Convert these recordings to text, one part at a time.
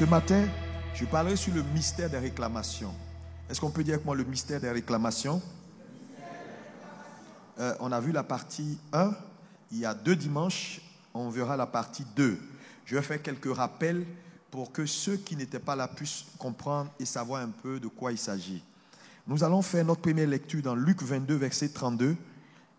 Ce matin, je parlerai sur le mystère des réclamations. Est-ce qu'on peut dire avec moi le mystère des réclamations? On a vu la partie 1. Il y a 2 dimanches. On verra la partie 2. Je vais faire quelques rappels pour que ceux qui n'étaient pas là puissent comprendre et savoir un peu de quoi il s'agit. Nous allons faire notre première lecture dans Luc 22, verset 32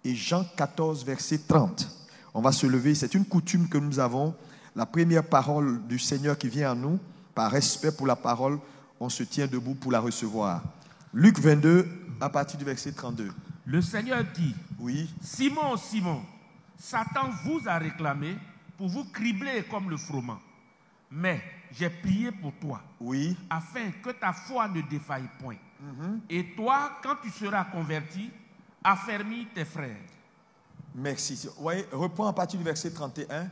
et Jean 14, verset 30. On va se lever. C'est une coutume que nous avons. La première parole du Seigneur qui vient à nous, par respect pour la parole, on se tient debout pour la recevoir. Luc 22, à partir du verset 32. Le Seigneur dit, oui. Simon, Simon, Satan vous a réclamé pour vous cribler comme le froment. Mais j'ai prié pour toi, oui, afin que ta foi ne défaille point. Et toi, quand tu seras converti, affermis tes frères. Merci. Ouais, reprends à partir du verset 31.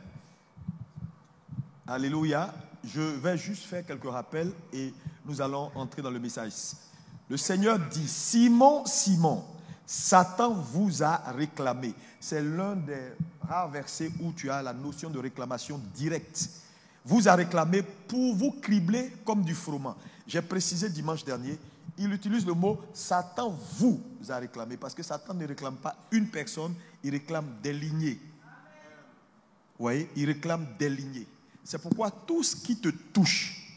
Alléluia. Je vais juste faire quelques rappels et nous allons entrer dans le message. Le Seigneur dit, Simon, Simon, Satan vous a réclamé. C'est l'un des rares versets où tu as la notion de réclamation directe. Vous a réclamé pour vous cribler comme du froment. J'ai précisé dimanche dernier, il utilise le mot Satan vous a réclamé parce que Satan ne réclame pas une personne, il réclame des lignées. Vous voyez, il réclame des lignées. C'est pourquoi tout ce qui te touche,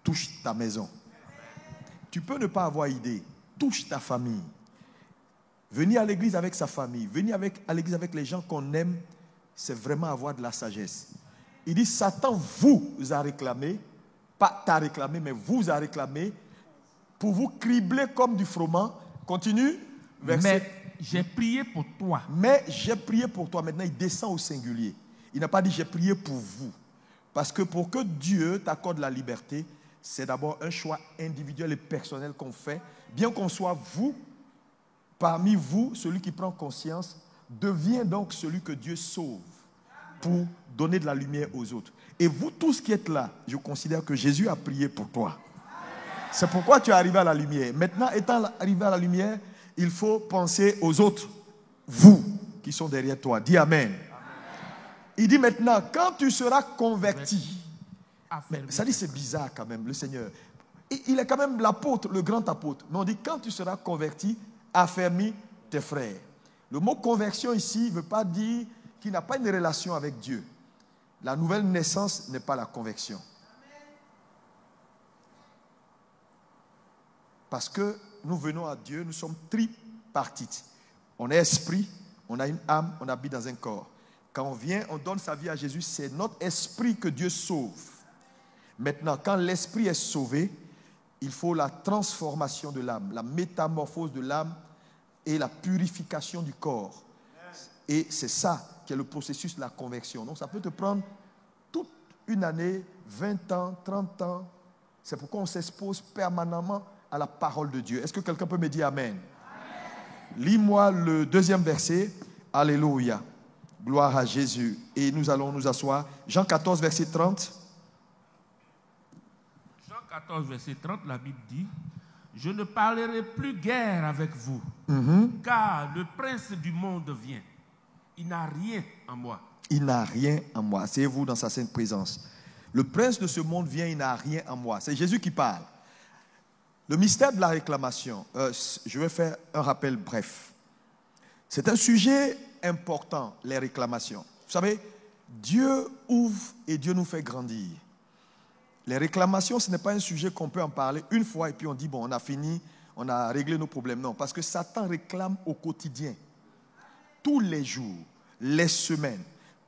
touche ta maison. Tu peux ne pas avoir idée, touche ta famille. Venir à l'église avec sa famille, venir à l'église avec les gens qu'on aime, c'est vraiment avoir de la sagesse. Il dit, Satan vous a réclamé, pas t'a réclamé, mais vous a réclamé, pour vous cribler comme du froment. Continue. Mais j'ai prié pour toi. Mais j'ai prié pour toi. Maintenant, il descend au singulier. Il n'a pas dit, j'ai prié pour vous. Parce que pour que Dieu t'accorde la liberté, c'est d'abord un choix individuel et personnel qu'on fait. Bien qu'on soit vous, parmi vous, celui qui prend conscience, devient donc celui que Dieu sauve pour donner de la lumière aux autres. Et vous tous qui êtes là, je considère que Jésus a prié pour toi. C'est pourquoi tu es arrivé à la lumière. Maintenant, étant arrivé à la lumière, il faut penser aux autres, vous qui sont derrière toi. Dis Amen. Il dit maintenant, quand tu seras converti, ça dit c'est bizarre quand même, le Seigneur. Il est quand même l'apôtre, le grand apôtre. Mais on dit, quand tu seras converti, affermis tes frères. Le mot conversion ici ne veut pas dire qu'il n'a pas une relation avec Dieu. La nouvelle naissance n'est pas la conversion. Parce que nous venons à Dieu, nous sommes tripartites. On est esprit, on a une âme, on habite dans un corps. Quand on vient, on donne sa vie à Jésus, c'est notre esprit que Dieu sauve. Maintenant, quand l'esprit est sauvé, il faut la transformation de l'âme, la métamorphose de l'âme et la purification du corps. Et c'est ça qui est le processus de la conversion. Donc ça peut te prendre toute une année, 20 ans, 30 ans. C'est pourquoi on s'expose permanemment à la parole de Dieu. Est-ce que quelqu'un peut me dire Amen? Lis-moi le 2e verset. Alléluia. Gloire à Jésus. Et nous allons nous asseoir. Jean 14, verset 30. Jean 14, verset 30, la Bible dit, je ne parlerai plus guère avec vous, car le prince du monde vient. Il n'a rien en moi. Il n'a rien en moi. Asseyez-vous dans sa sainte présence. Le prince de ce monde vient, il n'a rien en moi. C'est Jésus qui parle. Le mystère de la réclamation, je vais faire un rappel bref. C'est un sujet important, les réclamations. Vous savez, Dieu ouvre et Dieu nous fait grandir. Les réclamations, ce n'est pas un sujet qu'on peut en parler une fois et puis on dit, bon, on a fini, on a réglé nos problèmes. Non, parce que Satan réclame au quotidien, tous les jours, les semaines.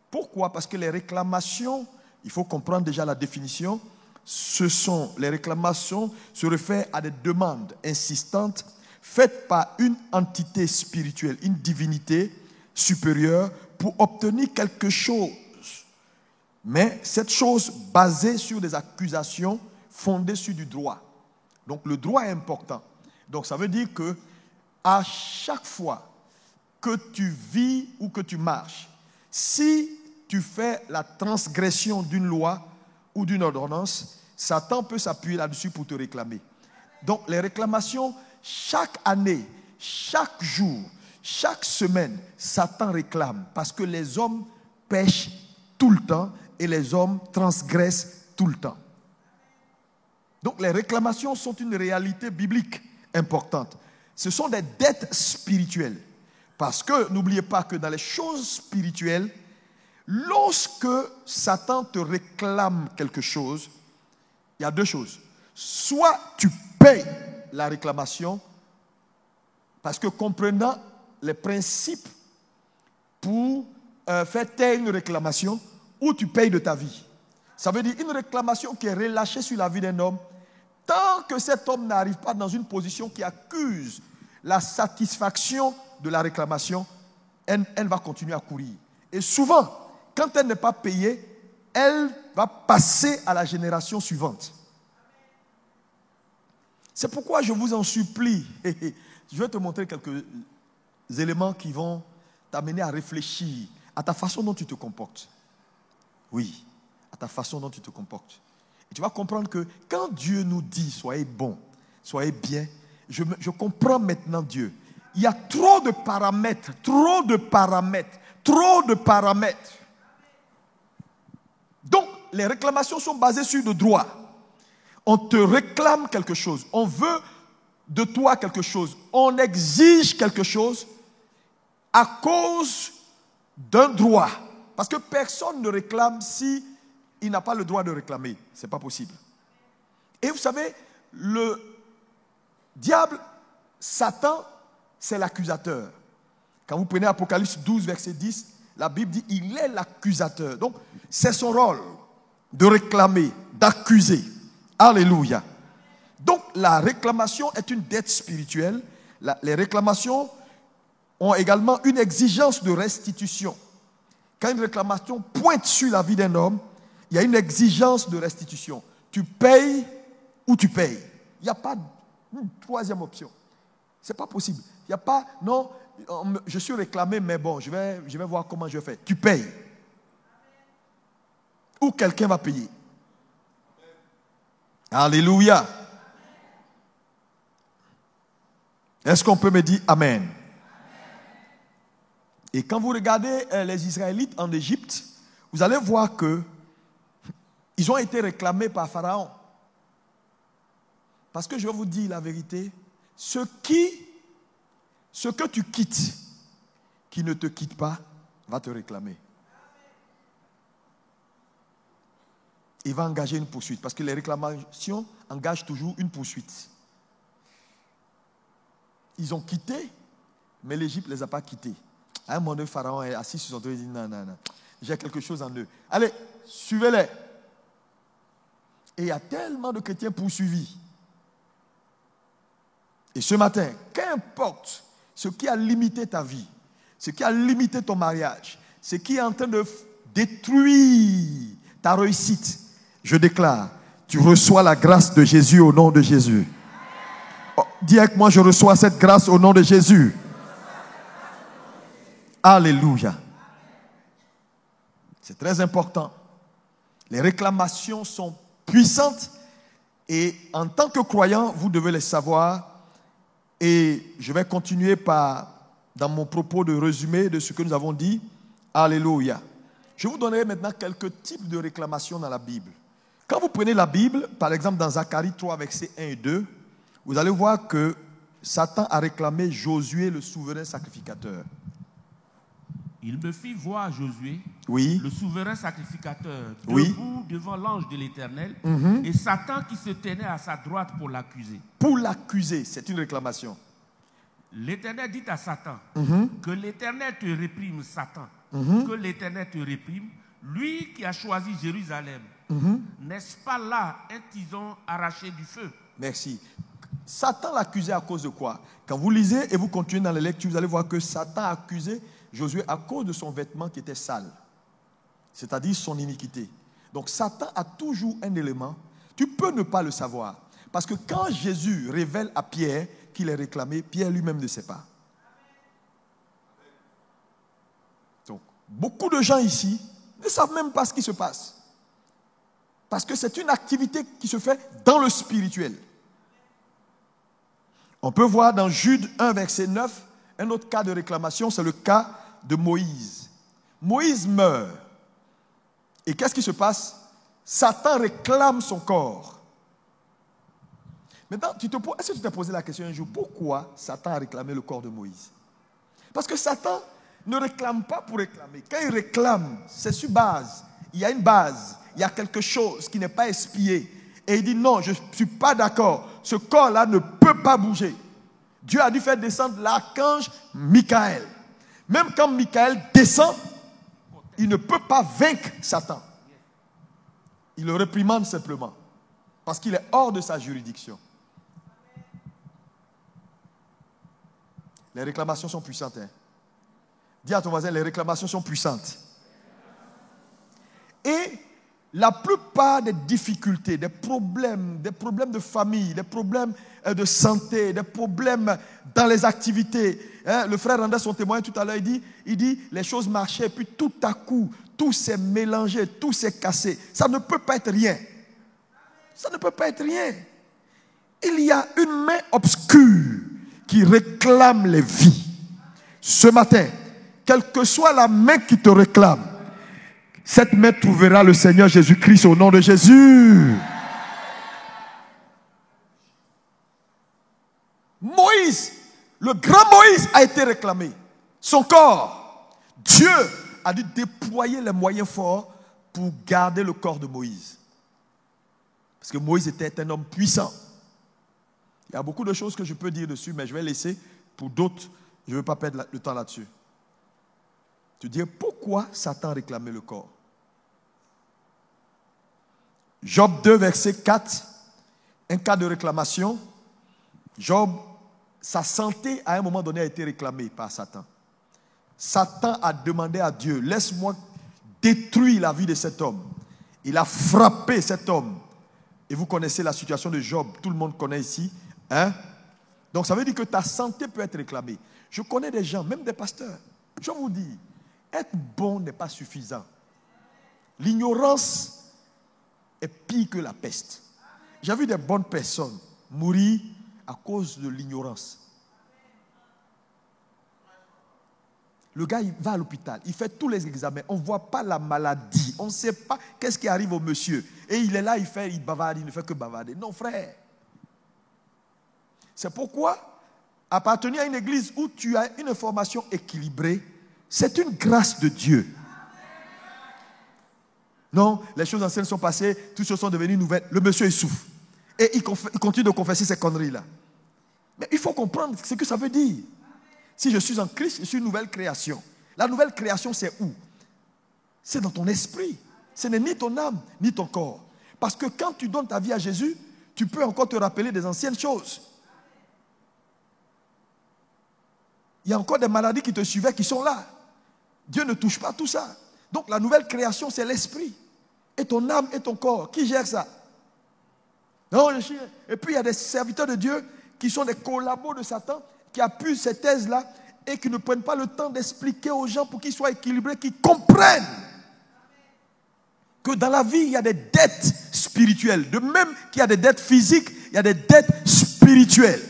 Pourquoi? Parce que les réclamations, il faut comprendre déjà la définition, les réclamations se réfèrent à des demandes insistantes faites par une entité spirituelle, une divinité supérieure pour obtenir quelque chose. Mais cette chose basée sur des accusations fondées sur du droit. Donc le droit est important. Donc ça veut dire que à chaque fois que tu vis ou que tu marches, si tu fais la transgression d'une loi ou d'une ordonnance, Satan peut s'appuyer là-dessus pour te réclamer. Donc les réclamations, chaque année, chaque jour, chaque semaine, Satan réclame parce que les hommes pêchent tout le temps et les hommes transgressent tout le temps. Donc les réclamations sont une réalité biblique importante. Ce sont des dettes spirituelles. Parce que n'oubliez pas que dans les choses spirituelles, lorsque Satan te réclame quelque chose, il y a deux choses. Soit tu payes la réclamation, parce que comprenant les principes pour faire taire une réclamation, ou tu payes de ta vie. Ça veut dire une réclamation qui est relâchée sur la vie d'un homme, tant que cet homme n'arrive pas dans une position qui accuse la satisfaction de la réclamation, elle va continuer à courir. Et souvent, quand elle n'est pas payée, elle va passer à la génération suivante. C'est pourquoi je vous en supplie, je vais te montrer quelques éléments qui vont t'amener à réfléchir à ta façon dont tu te comportes. Oui, à ta façon dont tu te comportes. Et tu vas comprendre que quand Dieu nous dit soyez bons, soyez bien, je comprends maintenant Dieu. Il y a trop de paramètres. Donc, les réclamations sont basées sur le droit. On te réclame quelque chose. On veut de toi quelque chose. On exige quelque chose à cause d'un droit. Parce que personne ne réclame si il n'a pas le droit de réclamer. Ce n'est pas possible. Et vous savez, le diable, Satan, c'est l'accusateur. Quand vous prenez Apocalypse 12, verset 10, la Bible dit il est l'accusateur. Donc, c'est son rôle de réclamer, d'accuser. Alléluia. Donc, la réclamation est une dette spirituelle. Les réclamations ont également une exigence de restitution. Quand une réclamation pointe sur la vie d'un homme, il y a une exigence de restitution. Tu payes ou tu payes. Il n'y a pas une troisième option. Ce n'est pas possible. Il n'y a pas, non, je suis réclamé, mais bon, je vais voir comment je fais. Tu payes. Ou quelqu'un va payer. Alléluia. Est-ce qu'on peut me dire Amen? Et quand vous regardez les Israélites en Égypte, vous allez voir que ils ont été réclamés par Pharaon. Parce que je vais vous dire la vérité, ce que tu quittes, qui ne te quitte pas, va te réclamer. Il va engager une poursuite. Parce que les réclamations engagent toujours une poursuite. Ils ont quitté, mais l'Égypte ne les a pas quittés. À un moment donné, Pharaon est assis sur son trône et dit non, j'ai quelque chose en eux. Allez, suivez-les. Et il y a tellement de chrétiens poursuivis. Et ce matin, qu'importe ce qui a limité ta vie, ce qui a limité ton mariage, ce qui est en train de détruire ta réussite, je déclare, tu reçois la grâce de Jésus au nom de Jésus. Oh, dis avec moi, je reçois cette grâce au nom de Jésus. Alléluia. C'est très important. Les réclamations sont puissantes et en tant que croyant, vous devez les savoir. Et je vais continuer dans mon propos de résumé de ce que nous avons dit. Alléluia. Je vous donnerai maintenant quelques types de réclamations dans la Bible. Quand vous prenez la Bible, par exemple dans Zacharie 3, versets 1 et 2, vous allez voir que Satan a réclamé Josué, le souverain sacrificateur. Il me fit voir Josué, oui, le souverain sacrificateur, oui, debout devant l'ange de l'Éternel, et Satan qui se tenait à sa droite pour l'accuser. Pour l'accuser, c'est une réclamation. L'Éternel dit à Satan, que l'Éternel te réprime, Satan, que l'Éternel te réprime, lui qui a choisi Jérusalem. N'est-ce pas là un tison arraché du feu? Merci. Satan l'accusait à cause de quoi? Quand vous lisez et vous continuez dans les lectures, vous allez voir que Satan a accusé Josué à cause de son vêtement qui était sale, c'est-à-dire son iniquité. Donc Satan a toujours un élément, tu peux ne pas le savoir, parce que quand Jésus révèle à Pierre qu'il est réclamé, Pierre lui-même ne sait pas. Donc beaucoup de gens ici ne savent même pas ce qui se passe, parce que c'est une activité qui se fait dans le spirituel. On peut voir dans Jude 1, verset 9, un autre cas de réclamation, c'est le cas de Moïse. Moïse meurt. Et qu'est-ce qui se passe? Satan réclame son corps. Maintenant, est-ce que tu t'es posé la question un jour, pourquoi Satan a réclamé le corps de Moïse? Parce que Satan ne réclame pas pour réclamer. Quand il réclame, c'est sur base. Il y a une base, il y a quelque chose qui n'est pas expié. Et il dit non, je ne suis pas d'accord. Ce corps-là ne peut pas bouger. Dieu a dû faire descendre l'archange Michael. Même quand Michael descend, il ne peut pas vaincre Satan. Il le réprimande simplement. Parce qu'il est hors de sa juridiction. Les réclamations sont puissantes. Hein? Dis à ton voisin, les réclamations sont puissantes. Et la plupart des difficultés, des problèmes de famille, des problèmes de santé, des problèmes dans les activités. Hein, le frère rendait son témoin tout à l'heure, il dit, les choses marchaient, et puis tout à coup, tout s'est mélangé, tout s'est cassé. Ça ne peut pas être rien. Ça ne peut pas être rien. Il y a une main obscure qui réclame les vies. Ce matin, quelle que soit la main qui te réclame, cette main trouvera le Seigneur Jésus-Christ au nom de Jésus. Moïse, le grand Moïse a été réclamé. Son corps, Dieu a dû déployer les moyens forts pour garder le corps de Moïse. Parce que Moïse était un homme puissant. Il y a beaucoup de choses que je peux dire dessus, mais je vais laisser pour d'autres. Je ne veux pas perdre le temps là-dessus. Tu dis, pourquoi Satan réclamait le corps? Job 2, verset 4, un cas de réclamation. Job, sa santé à un moment donné a été réclamée par Satan. Satan a demandé à Dieu, laisse-moi détruire la vie de cet homme. Il a frappé cet homme. Et vous connaissez la situation de Job, tout le monde connaît ici. Hein? Donc ça veut dire que ta santé peut être réclamée. Je connais des gens, même des pasteurs. Je vous dis, être bon n'est pas suffisant. L'ignorance est pire que la peste. J'ai vu des bonnes personnes mourir à cause de l'ignorance. Le gars, il va à l'hôpital, il fait tous les examens, on ne voit pas la maladie, on ne sait pas qu'est-ce qui arrive au monsieur. Et il est là, il bavarde, il ne fait que bavarder. Non, frère. C'est pourquoi appartenir à une église où tu as une information équilibrée, c'est une grâce de Dieu. Non, les choses anciennes sont passées, toutes choses sont devenues nouvelles. Le monsieur, il souffre. Et il continue de confesser ces conneries-là. Mais il faut comprendre ce que ça veut dire. Si je suis en Christ, je suis une nouvelle création. La nouvelle création, c'est où? C'est dans ton esprit. Ce n'est ni ton âme, ni ton corps. Parce que quand tu donnes ta vie à Jésus, tu peux encore te rappeler des anciennes choses. Il y a encore des maladies qui te suivaient qui sont là. Dieu ne touche pas tout ça. Donc la nouvelle création, c'est l'esprit. Et ton âme et ton corps. Qui gère ça? Non, le chien. Et puis il y a des serviteurs de Dieu qui sont des collabos de Satan, qui appuient ces thèses-là et qui ne prennent pas le temps d'expliquer aux gens pour qu'ils soient équilibrés, qu'ils comprennent que dans la vie, il y a des dettes spirituelles. De même qu'il y a des dettes physiques, il y a des dettes spirituelles.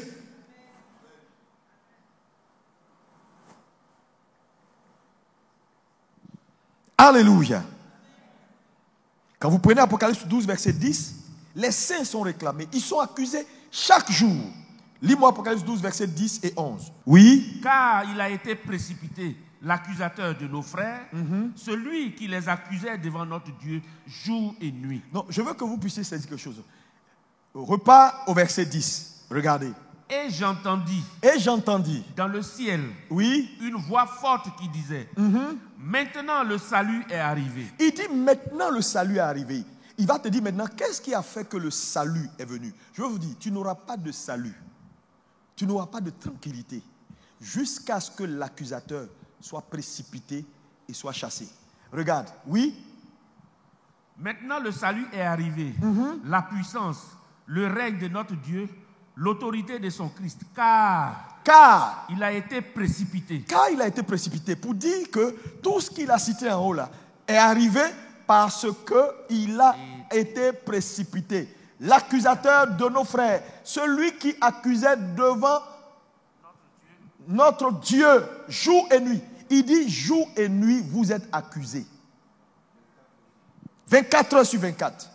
Alléluia. Quand vous prenez Apocalypse 12, verset 10, les saints sont réclamés. Ils sont accusés chaque jour. Lis-moi Apocalypse 12, verset 10 et 11. Oui. Car il a été précipité, l'accusateur de nos frères, celui qui les accusait devant notre Dieu jour et nuit. Non, je veux que vous puissiez saisir quelque chose. Repart au verset 10. Regardez. Et j'entendis dans le ciel, oui, une voix forte qui disait, maintenant le salut est arrivé. Il dit maintenant le salut est arrivé. Il va te dire maintenant, qu'est-ce qui a fait que le salut est venu? Je veux vous dire, tu n'auras pas de salut. Tu n'auras pas de tranquillité jusqu'à ce que l'accusateur soit précipité et soit chassé. Regarde, oui. Maintenant le salut est arrivé. La puissance, le règne de notre Dieu, l'autorité de son Christ, car il a été précipité. Car il a été précipité pour dire que tout ce qu'il a cité en haut là est arrivé parce qu'il a été précipité. L'accusateur de nos frères, celui qui accusait devant notre Dieu jour et nuit. Il dit jour et nuit vous êtes accusés. 24 heures sur 24.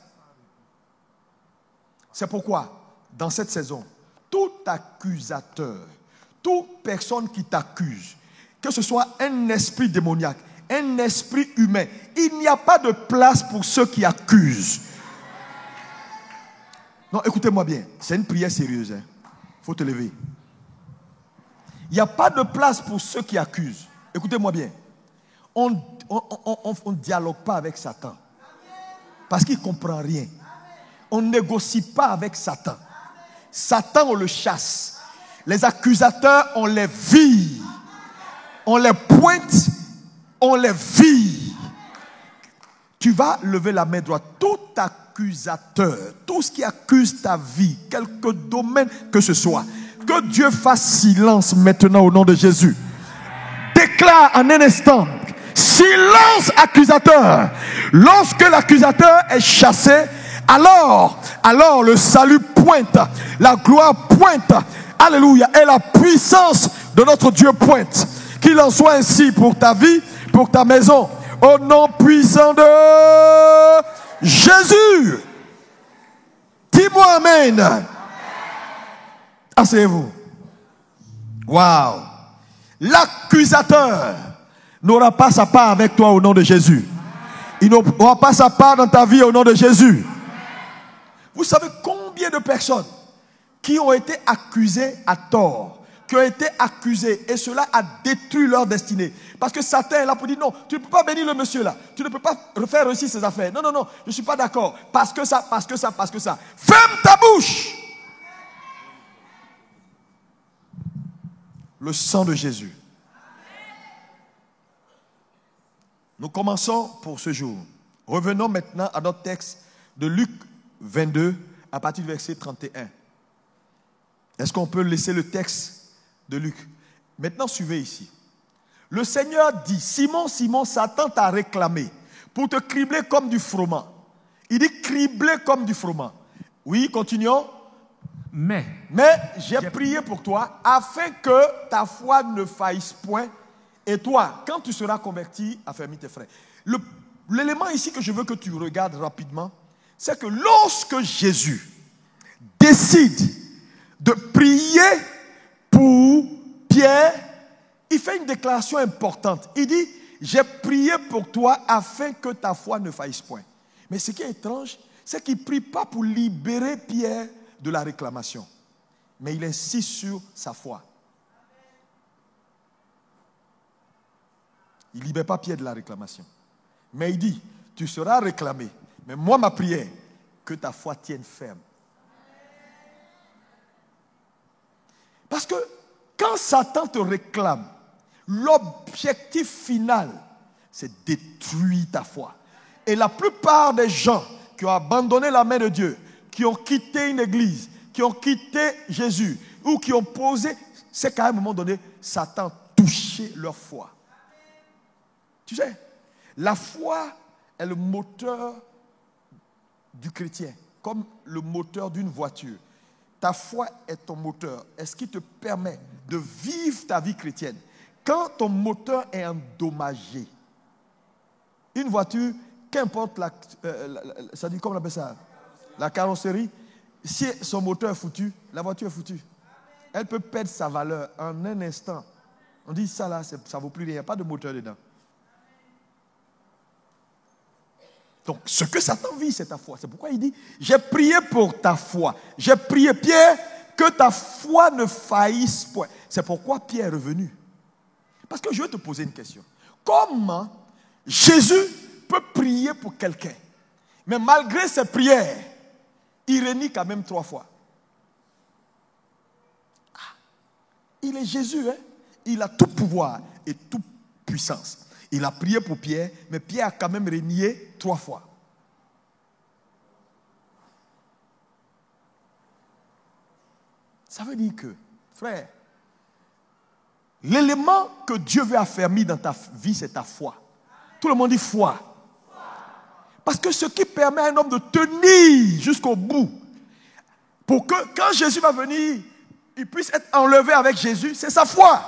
C'est pourquoi dans cette saison, tout accusateur, toute personne qui t'accuse, que ce soit un esprit démoniaque, un esprit humain, il n'y a pas de place pour ceux qui accusent. Non, écoutez-moi bien, c'est une prière sérieuse. Il faut te lever. Il n'y a pas de place pour ceux qui accusent. Écoutez-moi bien. On ne dialogue pas avec Satan. Parce qu'il ne comprend rien. On ne négocie pas avec Satan. Satan, on le chasse. Les accusateurs, on les vire. On les pointe, on les vire. Tu vas lever la main droite. Tout accusateur, tout ce qui accuse ta vie, quelque domaine que ce soit, que Dieu fasse silence maintenant au nom de Jésus. Déclare en un instant, silence accusateur. Lorsque l'accusateur est chassé, alors le salut pointe, la gloire pointe, alléluia, et la puissance de notre Dieu pointe. Qu'il en soit ainsi pour ta vie, pour ta maison, au nom puissant de Jésus. Dis-moi amen. Asseyez-vous. Waouh. L'accusateur n'aura pas sa part avec toi au nom de Jésus. Il n'aura pas sa part dans ta vie au nom de Jésus. Vous savez combien de personnes qui ont été accusées à tort, qui ont été accusées, et cela a détruit leur destinée. Parce que Satan est là pour dire non, tu ne peux pas bénir le monsieur là, tu ne peux pas faire réussir ses affaires. Non, je ne suis pas d'accord. Parce que ça. Ferme ta bouche. Le sang de Jésus. Nous commençons pour ce jour. Revenons maintenant à notre texte de Luc 22 à partir du verset 31. Est-ce qu'on peut laisser le texte de Luc? Maintenant, suivez ici. Le Seigneur dit, Simon, Simon, Satan t'a réclamé pour te cribler comme du froment. Il dit cribler comme du froment. Oui, continuons. Mais j'ai prié pour toi afin que ta foi ne faillisse point. Et toi, quand tu seras converti, affermis tes frères. L'élément ici que je veux que tu regardes rapidement, c'est que lorsque Jésus décide de prier pour Pierre, il fait une déclaration importante. Il dit, j'ai prié pour toi afin que ta foi ne faillisse point. Mais ce qui est étrange, c'est qu'il ne prie pas pour libérer Pierre de la réclamation. Mais il insiste sur sa foi. Il ne libère pas Pierre de la réclamation. Mais il dit, tu seras réclamé. Mais moi, ma prière, que ta foi tienne ferme. Parce que quand Satan te réclame, l'objectif final, c'est détruire ta foi. Et la plupart des gens qui ont abandonné la main de Dieu, qui ont quitté une église, qui ont quitté Jésus, ou qui ont posé, c'est qu'à un moment donné, Satan touchait leur foi. Tu sais, la foi est le moteur du chrétien, comme le moteur d'une voiture. Ta foi est ton moteur. Est ce qui te permet de vivre ta vie chrétienne. Quand ton moteur est endommagé, une voiture, qu'importe ça dit comment on appelle ça, la carrosserie, si son moteur est foutu, la voiture est foutue. Elle peut perdre sa valeur en un instant. On dit ça là, ça ne vaut plus rien, il n'y a pas de moteur dedans. Donc, ce que Satan vit, c'est ta foi. C'est pourquoi il dit, j'ai prié pour ta foi. J'ai prié, Pierre, que ta foi ne faillisse point. C'est pourquoi Pierre est revenu. Parce que je vais te poser une question. Comment Jésus peut prier pour quelqu'un, mais malgré ses prières, il renie quand même 3 fois? Il est Jésus, hein? Il a tout pouvoir et toute puissance. Il a prié pour Pierre, mais Pierre a quand même renié 3 fois. Ça veut dire que, frère, l'élément que Dieu veut affermir dans ta vie, c'est ta foi. Tout le monde dit foi. Parce que ce qui permet à un homme de tenir jusqu'au bout, pour que quand Jésus va venir, il puisse être enlevé avec Jésus, c'est sa foi.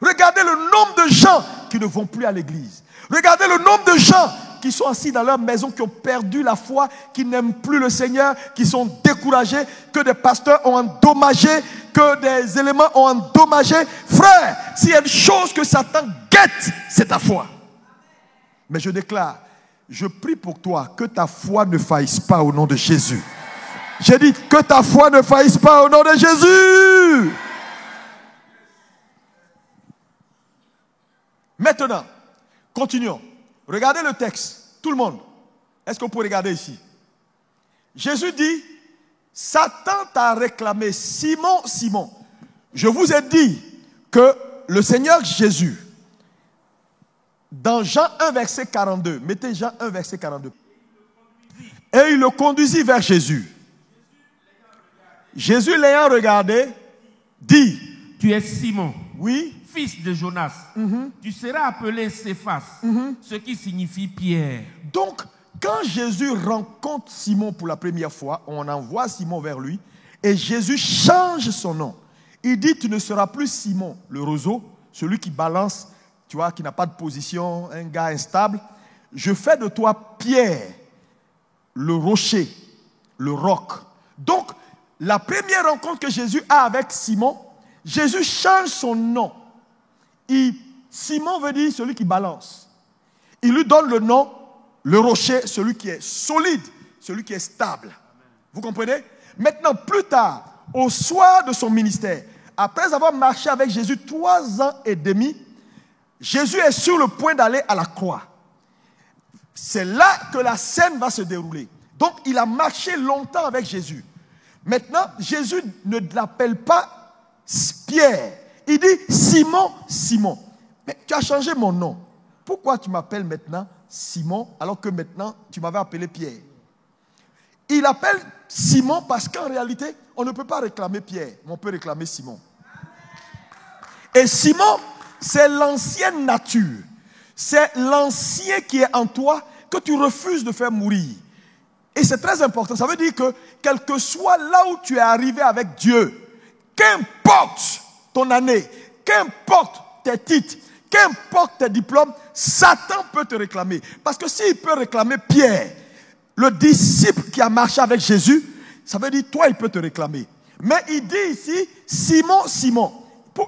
Regardez le nombre de gens qui ne vont plus à l'église. Regardez le nombre de gens qui sont assis dans leur maison, qui ont perdu la foi, qui n'aiment plus le Seigneur, qui sont découragés, que des pasteurs ont endommagé, que des éléments ont endommagé. Frère, s'il y a une chose que Satan guette, c'est ta foi. Mais je déclare, je prie pour toi que ta foi ne faillisse pas au nom de Jésus. J'ai dit que ta foi ne faillisse pas au nom de Jésus. Maintenant, continuons. Regardez le texte, tout le monde. Est-ce qu'on peut regarder ici? Jésus dit, Satan t'a réclamé, Simon, Simon. Je vous ai dit que le Seigneur Jésus, dans Jean 1, verset 42, mettez Jean 1, verset 42. Et il le conduisit vers Jésus. Jésus l'ayant regardé, dit, tu es Simon, oui, fils de Jonas. Tu seras appelé Céphas, ce qui signifie Pierre. Donc, quand Jésus rencontre Simon pour la première fois, on envoie Simon vers lui et Jésus change son nom. Il dit, tu ne seras plus Simon, le roseau, celui qui balance, tu vois, qui n'a pas de position, un gars instable. Je fais de toi Pierre, le rocher, le roc. Donc, la première rencontre que Jésus a avec Simon, Jésus change son nom. Simon veut dire celui qui balance. Il lui donne le nom, le rocher, celui qui est solide, celui qui est stable. Vous comprenez? Maintenant, plus tard, au soir de son ministère, après avoir marché avec Jésus 3 ans et demi, Jésus est sur le point d'aller à la croix. C'est là que la scène va se dérouler. Donc, il a marché longtemps avec Jésus. Maintenant, Jésus ne l'appelle pas Pierre. Il dit Simon, Simon. Mais tu as changé mon nom. Pourquoi tu m'appelles maintenant Simon alors que maintenant tu m'avais appelé Pierre? Il appelle Simon parce qu'en réalité, on ne peut pas réclamer Pierre, mais on peut réclamer Simon. Et Simon, c'est l'ancienne nature. C'est l'ancien qui est en toi que tu refuses de faire mourir. Et c'est très important. Ça veut dire que quel que soit là où tu es arrivé avec Dieu, qu'importe ton année, qu'importe tes titres, qu'importe tes diplômes, Satan peut te réclamer. Parce que s'il peut réclamer Pierre, le disciple qui a marché avec Jésus, ça veut dire toi, il peut te réclamer. Mais il dit ici, Simon, Simon.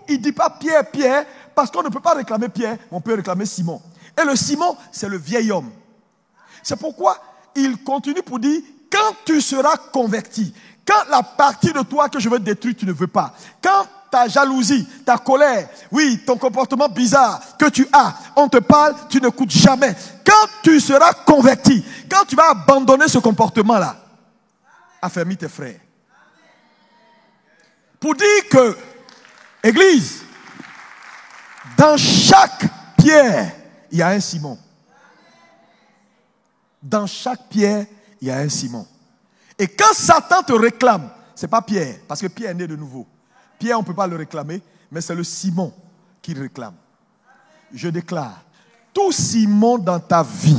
Il ne dit pas Pierre, Pierre, parce qu'on ne peut pas réclamer Pierre, on peut réclamer Simon. Et le Simon, c'est le vieil homme. C'est pourquoi il continue pour dire, quand tu seras converti, quand la partie de toi que je veux détruire, tu ne veux pas, quand ta jalousie, ta colère, oui, ton comportement bizarre que tu as, on te parle, tu n'écoutes jamais. Quand tu seras converti, quand tu vas abandonner ce comportement-là, affermis tes frères. Pour dire que, Église, dans chaque pierre, il y a un Simon. Dans chaque pierre, il y a un Simon. Et quand Satan te réclame, ce n'est pas Pierre, parce que Pierre est né de nouveau. Pierre, on ne peut pas le réclamer, mais c'est le Simon qui le réclame. Je déclare, tout Simon dans ta vie,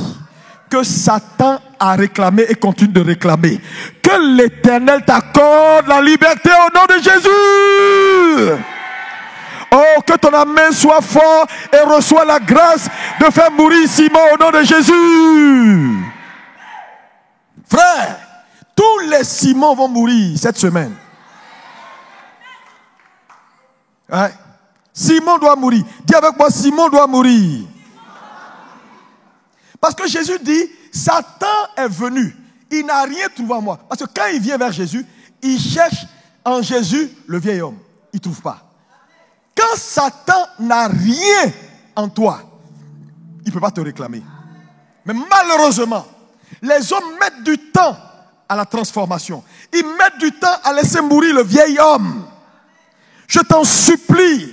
que Satan a réclamé et continue de réclamer, que l'Éternel t'accorde la liberté au nom de Jésus. Oh, que ton amen soit fort et reçois la grâce de faire mourir Simon au nom de Jésus. Frère, tous les Simons vont mourir cette semaine. Ouais. Simon doit mourir. Dis avec moi, Simon doit mourir. Parce que Jésus dit, Satan est venu. Il n'a rien trouvé en moi. Parce que quand il vient vers Jésus, il cherche en Jésus le vieil homme. Il ne trouve pas. Quand Satan n'a rien en toi, il ne peut pas te réclamer. Mais malheureusement, les hommes mettent du temps à la transformation. Ils mettent du temps à laisser mourir le vieil homme. Je t'en supplie,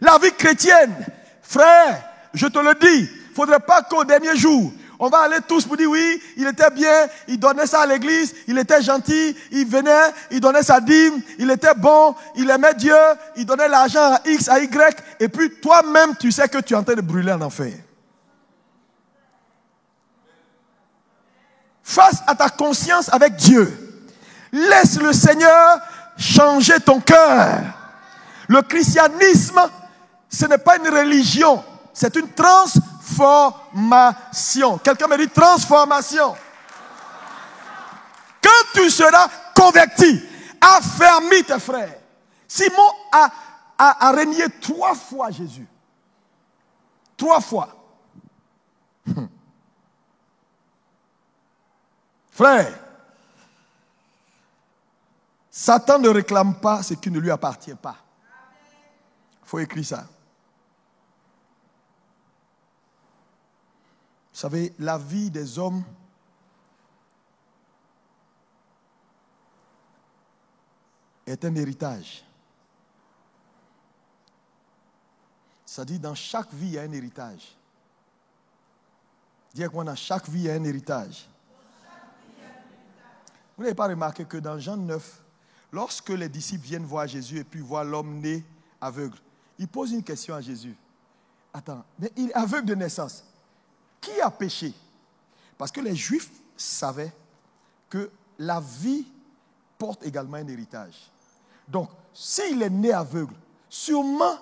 la vie chrétienne, frère, je te le dis, il ne faudrait pas qu'au dernier jour, on va aller tous pour dire oui, il était bien, il donnait ça à l'église, il était gentil, il venait, il donnait sa dîme, il était bon, il aimait Dieu, il donnait l'argent à X, à Y, et puis toi-même, tu sais que tu es en train de brûler en enfer. Face à ta conscience avec Dieu, laisse le Seigneur changer ton cœur. Le christianisme, ce n'est pas une religion, c'est une transformation. Transformation. Quelqu'un me dit transformation. Quand tu seras converti, affermis tes frères. Simon a renié 3 fois Jésus. 3 fois. Frère, Satan ne réclame pas ce qui ne lui appartient pas. Il faut écrire ça. Vous savez, la vie des hommes est un héritage. C'est-à-dire, dans chaque vie, il y a un héritage. Dis avec moi, dans chaque vie, il y a un héritage. Vous n'avez pas remarqué que dans Jean 9, lorsque les disciples viennent voir Jésus et puis voient l'homme né aveugle, ils posent une question à Jésus. Attends, mais il est aveugle de naissance. Qui a péché? Parce que les Juifs savaient que la vie porte également un héritage. Donc, s'il est né aveugle, sûrement,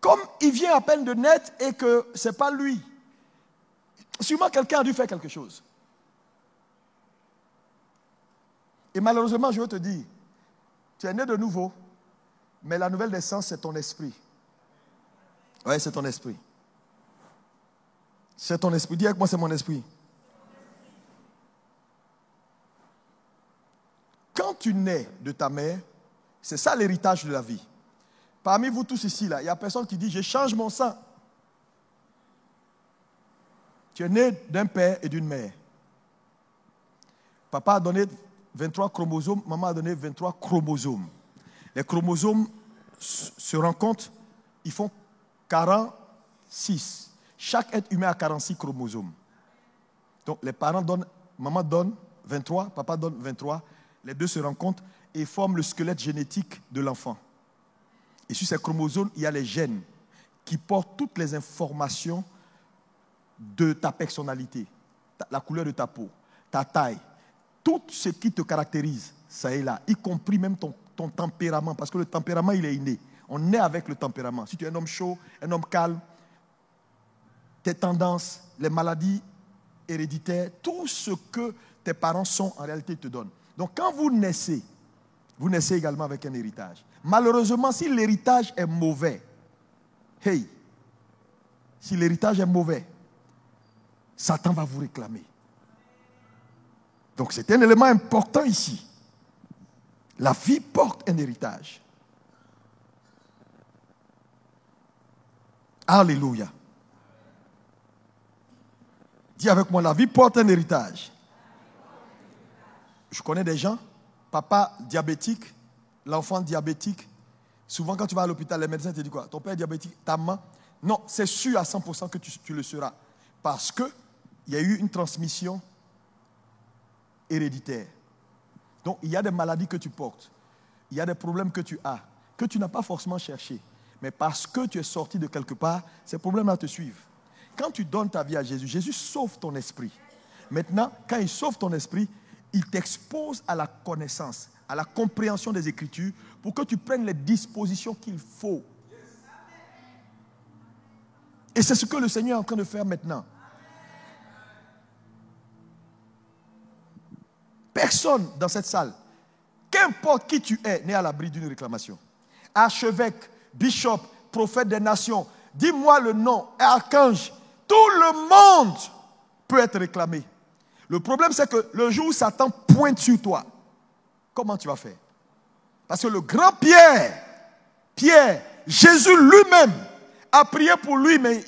comme il vient à peine de naître et que ce n'est pas lui, sûrement quelqu'un a dû faire quelque chose. Et malheureusement, je veux te dire, tu es né de nouveau, mais la nouvelle naissance, c'est ton esprit. Oui, c'est ton esprit. C'est ton esprit. Dis avec moi, c'est mon esprit. Quand tu nais de ta mère, c'est ça l'héritage de la vie. Parmi vous tous ici, là, il n'y a personne qui dit, je change mon sang. Tu es né d'un père et d'une mère. Papa a donné 23 chromosomes, maman a donné 23 chromosomes. Les chromosomes se rencontrent, ils font 46. Chaque être humain a 46 chromosomes. Donc les parents donnent, maman donne 23, papa donne 23. Les deux se rencontrent et forment le squelette génétique de l'enfant. Et sur ces chromosomes, il y a les gènes qui portent toutes les informations de ta personnalité, la couleur de ta peau, ta taille, tout ce qui te caractérise, ça est là, y compris même ton tempérament, parce que le tempérament, il est inné. On est avec le tempérament. Si tu es un homme chaud, un homme calme, tes tendances, les maladies héréditaires, tout ce que tes parents sont, en réalité, ils te donnent. Donc, quand vous naissez également avec un héritage. Malheureusement, si l'héritage est mauvais, si l'héritage est mauvais, Satan va vous réclamer. Donc, c'est un élément important ici. La vie porte un héritage. Alléluia. Dis avec moi, la vie porte un héritage. Je connais des gens, papa diabétique, l'enfant diabétique. Souvent, quand tu vas à l'hôpital, les médecins te disent quoi? Ton père est diabétique, ta maman? Non, c'est sûr à 100% que tu le seras. Parce qu'il y a eu une transmission héréditaire. Donc, il y a des maladies que tu portes. Il y a des problèmes que tu as, que tu n'as pas forcément cherché. Mais parce que tu es sorti de quelque part, ces problèmes-là te suivent. Quand tu donnes ta vie à Jésus, Jésus sauve ton esprit. Maintenant, quand il sauve ton esprit, il t'expose à la connaissance, à la compréhension des Écritures pour que tu prennes les dispositions qu'il faut. Et c'est ce que le Seigneur est en train de faire maintenant. Personne dans cette salle, qu'importe qui tu es, n'est à l'abri d'une réclamation. Archevêque, bishop, prophète des nations, dis-moi le nom, archange, tout le monde peut être réclamé. Le problème, c'est que le jour où Satan pointe sur toi, comment tu vas faire? Parce que le grand Pierre, Jésus lui-même, a prié pour lui, mais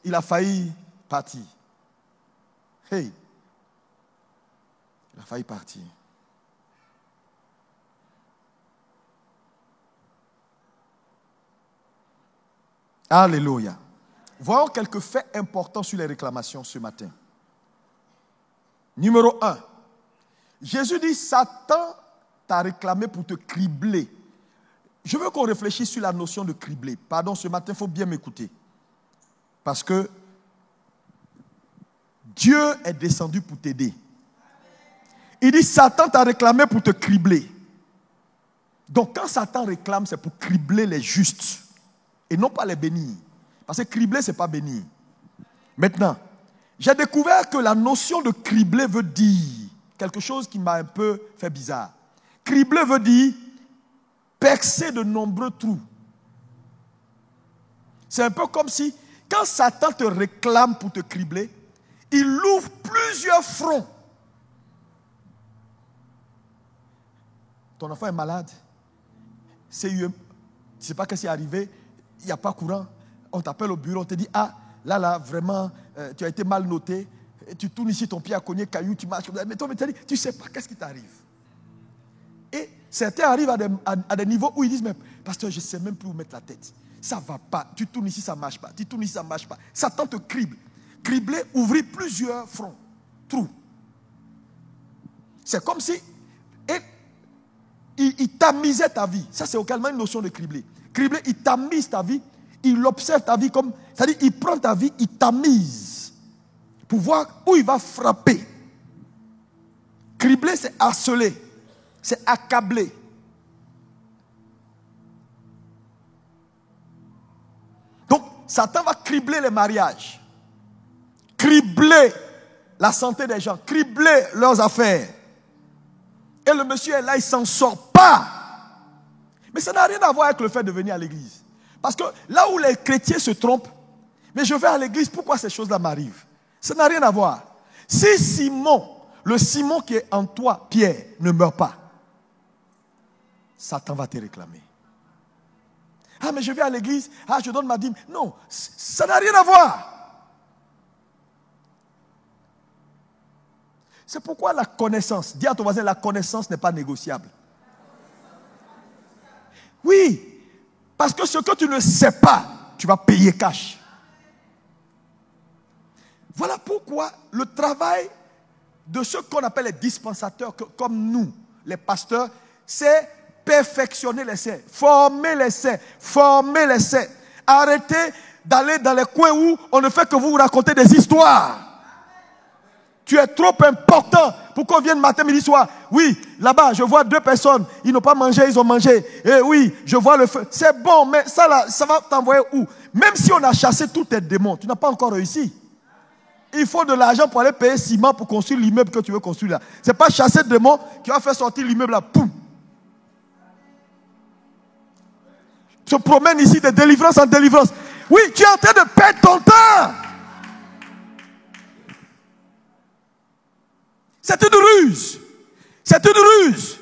il a failli partir. Il a failli partir. Alléluia. Voyons quelques faits importants sur les réclamations ce matin. Numéro 1. Jésus dit, Satan t'a réclamé pour te cribler. Je veux qu'on réfléchisse sur la notion de cribler. Pardon, ce matin, il faut bien m'écouter. Parce que Dieu est descendu pour t'aider. Il dit, Satan t'a réclamé pour te cribler. Donc, quand Satan réclame, c'est pour cribler les justes et non pas les bénir. Parce que cribler, ce n'est pas bénir. Maintenant, j'ai découvert que la notion de cribler veut dire quelque chose qui m'a un peu fait bizarre. Cribler veut dire percer de nombreux trous. C'est un peu comme si, quand Satan te réclame pour te cribler, il ouvre plusieurs fronts. Ton enfant est malade. Tu ne sais pas ce qui est arrivé. Il n'y a pas courant. On t'appelle au bureau, on te dit, ah, là, vraiment, tu as été mal noté. Tu tournes ici, ton pied a cogné, caillou, tu marches. Mais toi, tu ne sais pas qu'est-ce qui t'arrive. Et certains arrivent à des niveaux où ils disent, mais pasteur, je ne sais même plus où mettre la tête. Ça ne va pas. Tu tournes ici, ça ne marche pas. Tu tournes ici, ça ne marche pas. Satan te crible. Cribler, ouvrir plusieurs fronts, trous. C'est comme si il tamisait ta vie. Ça, c'est également une notion de cribler. Cribler, il tamise ta vie. Il observe ta vie comme... C'est-à-dire, il prend ta vie, il tamise. Pour voir où il va frapper. Cribler, c'est harceler. C'est accabler. Donc, Satan va cribler les mariages. Cribler la santé des gens. Cribler leurs affaires. Et le monsieur est là, il ne s'en sort pas. Mais ça n'a rien à voir avec le fait de venir à l'église. Parce que là où les chrétiens se trompent, mais je vais à l'église, pourquoi ces choses-là m'arrivent? Ça n'a rien à voir. Si Simon, le Simon qui est en toi, Pierre, ne meurt pas, Satan va te réclamer. Ah, mais je vais à l'église, ah, je donne ma dîme. Non, ça n'a rien à voir. C'est pourquoi la connaissance, dis à ton voisin, la connaissance n'est pas négociable. Oui, parce que ce que tu ne sais pas, tu vas payer cash. Voilà pourquoi le travail de ceux qu'on appelle les dispensateurs, comme nous, les pasteurs, c'est perfectionner les saints, former les saints, former les saints. Arrêtez d'aller dans les coins où on ne fait que vous raconter des histoires. Tu es trop important pour qu'on vienne matin, midi, soir. Oui, là-bas, je vois 2 personnes. Ils n'ont pas mangé, ils ont mangé. Et oui, je vois le feu. C'est bon, mais ça, là, ça va t'envoyer où? Même si on a chassé tous tes démons, tu n'as pas encore réussi. Il faut de l'argent pour aller payer ciment pour construire l'immeuble que tu veux construire là. Ce n'est pas chasser des démons qui va faire sortir l'immeuble là. Poum. Se promène ici de délivrance en délivrance. Oui, tu es en train de perdre ton temps. C'est une ruse. C'est une ruse.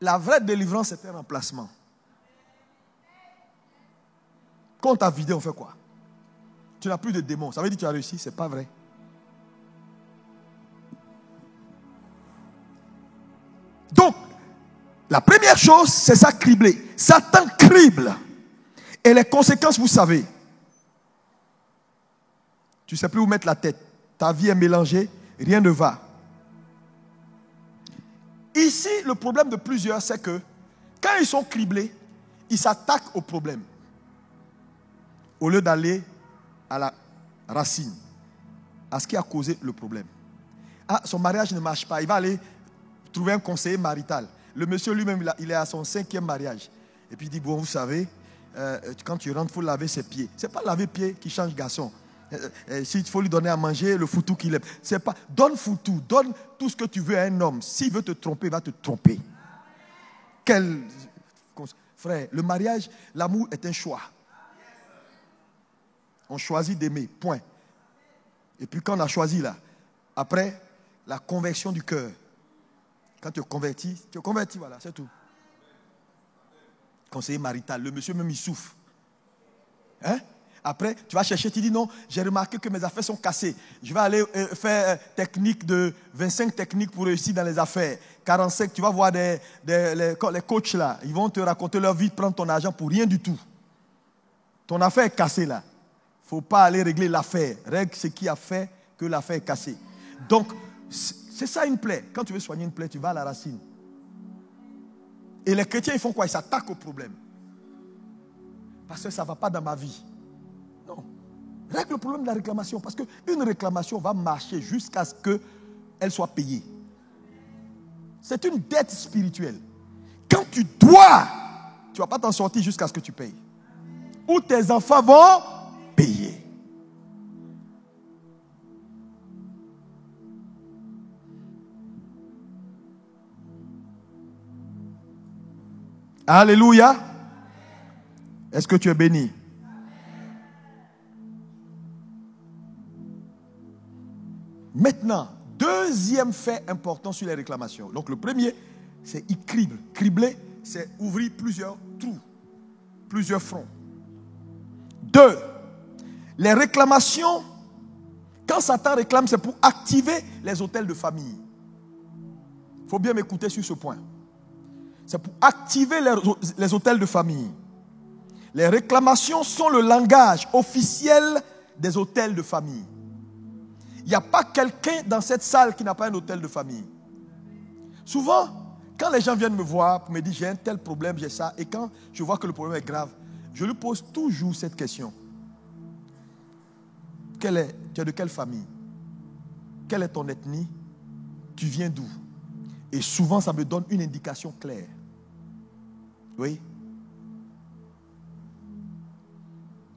La vraie délivrance, c'est un remplacement. Quand on t'a vidé, on fait quoi? Tu n'as plus de démons. Ça veut dire que tu as réussi? Ce n'est pas vrai. Donc, la première chose, c'est ça, cribler. Satan crible. Et les conséquences, vous savez. Tu ne sais plus où mettre la tête. Ta vie est mélangée, rien ne va. Ici, le problème de plusieurs, c'est que quand ils sont criblés, ils s'attaquent au problème. Au lieu d'aller à la racine, à ce qui a causé le problème. Ah, son mariage ne marche pas. Il va aller trouver un conseiller marital. Le monsieur lui-même, il est à son 5e mariage. Et puis il dit, bon, vous savez, quand tu rentres, il faut laver ses pieds. Ce n'est pas laver pieds qui change garçon. S'il faut lui donner à manger, le foutou qu'il aime. C'est pas, donne foutou, donne tout ce que tu veux à un homme. S'il veut te tromper, il va te tromper. Frère, le mariage, l'amour est un choix. On choisit d'aimer, point. Et puis quand on a choisi là, après, la conversion du cœur. Quand tu te convertis, voilà, c'est tout. Conseiller marital, le monsieur même il souffre. Hein? Après, tu vas chercher, tu dis non, j'ai remarqué que mes affaires sont cassées. Je vais aller faire technique de 25 techniques pour réussir dans les affaires. 45, tu vas voir les coachs là, ils vont te raconter leur vie, prendre ton argent pour rien du tout. Ton affaire est cassée là. Il ne faut pas aller régler l'affaire. Règle ce qui a fait que l'affaire est cassée. Donc, c'est ça une plaie. Quand tu veux soigner une plaie, tu vas à la racine. Et les chrétiens, ils font quoi? Ils s'attaquent au problème. Parce que ça ne va pas dans ma vie. Non. Règle le problème de la réclamation. Parce qu'une réclamation va marcher jusqu'à ce qu'elle soit payée. C'est une dette spirituelle. Quand tu dois, tu ne vas pas t'en sortir jusqu'à ce que tu payes. Ou tes enfants vont payer. Alléluia. Est-ce que tu es béni? Maintenant, deuxième fait important sur les réclamations. Donc le premier, c'est il crible. Cribler, c'est ouvrir plusieurs trous, plusieurs fronts. 2. Les réclamations, quand Satan réclame, c'est pour activer les autels de famille. Il faut bien m'écouter sur ce point. C'est pour activer les autels de famille. Les réclamations sont le langage officiel des autels de famille. Il n'y a pas quelqu'un dans cette salle qui n'a pas un autel de famille. Souvent, quand les gens viennent me voir pour me dire j'ai un tel problème, j'ai ça, et quand je vois que le problème est grave, je lui pose toujours cette question. Tu es de quelle famille? Quelle est ton ethnie? Tu viens d'où? Et souvent, ça me donne une indication claire. Oui.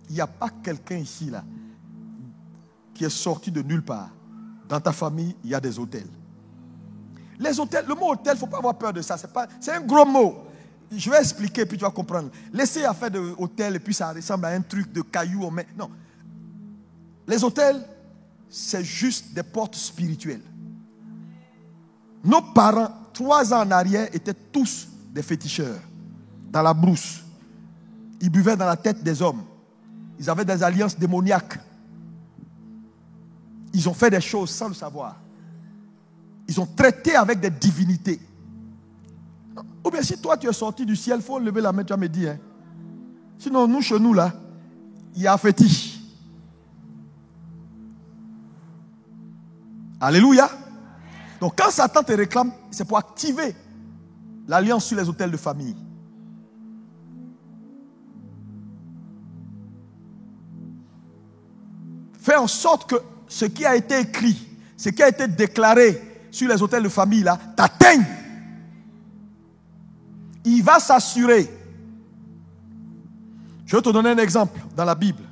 Il n'y a pas quelqu'un ici, là, qui est sorti de nulle part. Dans ta famille, il y a des hôtels. Les hôtels, le mot hôtel, il ne faut pas avoir peur de ça. C'est un gros mot. Je vais expliquer, puis tu vas comprendre. Laissez à faire de hôtel, et puis ça ressemble à un truc de cailloux. Non. Les hôtels, c'est juste des portes spirituelles. Nos parents, 3 ans en arrière, étaient tous des féticheurs. Dans la brousse. Ils buvaient dans la tête des hommes. Ils avaient des alliances démoniaques. Ils ont fait des choses sans le savoir. Ils ont traité avec des divinités. Ou bien si toi tu es sorti du ciel, il faut lever la main, tu vas me dire. Hein. Sinon, nous, chez nous, là, il y a un fétiche. Alléluia. Donc quand Satan te réclame, c'est pour activer l'alliance sur les autels de famille. Fais en sorte que ce qui a été écrit, ce qui a été déclaré sur les autels de famille là, t'atteigne. Il va s'assurer. Je vais te donner un exemple dans la Bible.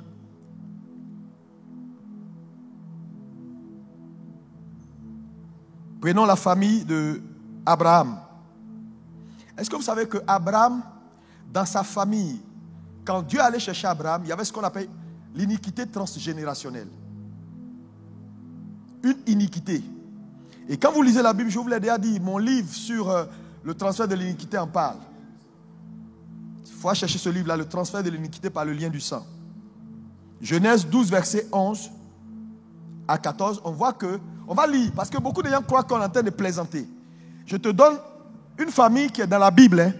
Prenons la famille d'Abraham. Est-ce que vous savez que Abraham, dans sa famille, quand Dieu allait chercher Abraham, il y avait ce qu'on appelle l'iniquité transgénérationnelle. Une iniquité. Et quand vous lisez la Bible, je vous l'ai déjà dit, mon livre sur le transfert de l'iniquité en parle. Il faut chercher ce livre-là, le transfert de l'iniquité par le lien du sang. Genèse 12, verset 11 à 14, on voit que, on va lire, parce que beaucoup de gens croient qu'on est en train de plaisanter. Je te donne une famille qui est dans la Bible. Hein.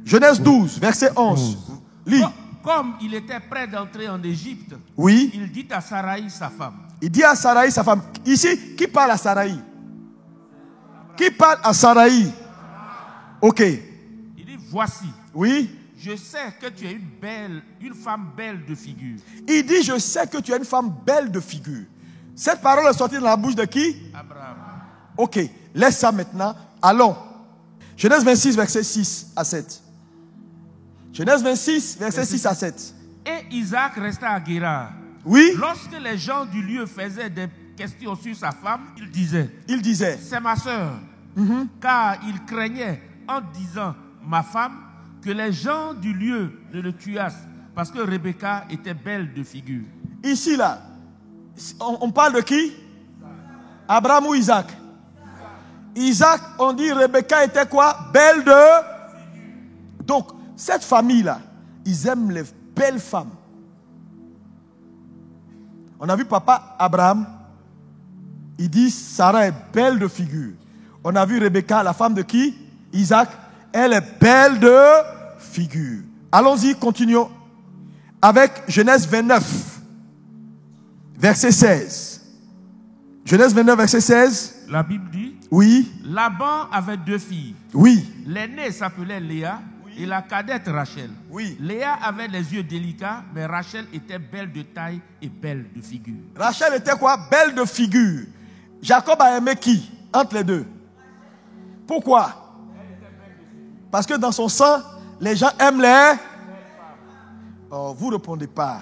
Genèse 12, verset 11. Lis. Comme il était prêt d'entrer en Égypte, oui. Il dit à Saraï, sa femme. Il dit à Saraï, sa femme. Ici, qui parle à Saraï? Qui parle à Saraï? Ok. Il dit, voici. Oui. Je sais que tu es une femme belle de figure. Il dit, je sais que tu es une femme belle de figure. Cette parole est sortie de la bouche de qui? Abraham. Ok, laisse ça maintenant. Allons. Genèse 26, verset 6 à 7. Genèse 26, verset 6 à 7. Et Isaac resta à Guérar. Oui. Lorsque les gens du lieu faisaient des questions sur sa femme, il disait, c'est ma sœur. Car il craignait en disant, ma femme, que les gens du lieu ne le tuassent, parce que Rebecca était belle de figure. Ici, là, on parle de qui? Abraham ou Isaac? Isaac, on dit Rebecca était quoi? Belle de figure. Donc, cette famille-là, ils aiment les belles femmes. On a vu papa Abraham, il dit Sarah est belle de figure. On a vu Rebecca, la femme de qui? Isaac, elle est belle de figure. Allons-y, continuons. Avec Genèse 29, verset 16. Genèse 29, verset 16. La Bible dit, oui. Laban avait 2 filles. Oui. L'aînée s'appelait Léa. Et la cadette Rachel. Oui. Léa avait les yeux délicats, mais Rachel était belle de taille et belle de figure. Rachel était quoi? Belle de figure. Jacob a aimé qui? Entre les deux. Pourquoi? Parce que dans son sang, les gens aiment les... Oh, vous ne répondez pas.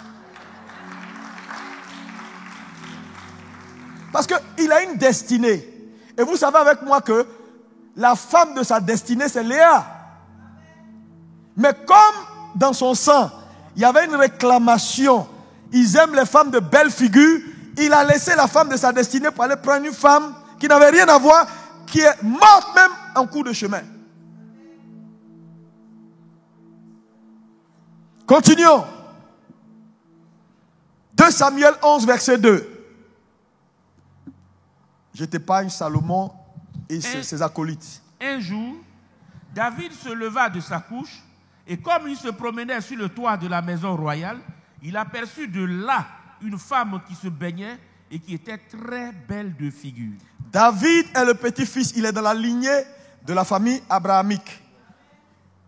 Parce qu'il a une destinée. Et vous savez avec moi que la femme de sa destinée, c'est Léa. Mais comme dans son sang, il y avait une réclamation, ils aiment les femmes de belle figure, il a laissé la femme de sa destinée pour aller prendre une femme qui n'avait rien à voir, qui est morte même en cours de chemin. Continuons. 2 Samuel 11, verset 2. Je t'épargne Salomon et ses acolytes. Un jour, David se leva de sa couche et comme il se promenait sur le toit de la maison royale, il aperçut de là une femme qui se baignait et qui était très belle de figure. David est le petit-fils, il est dans la lignée de la famille abrahamique.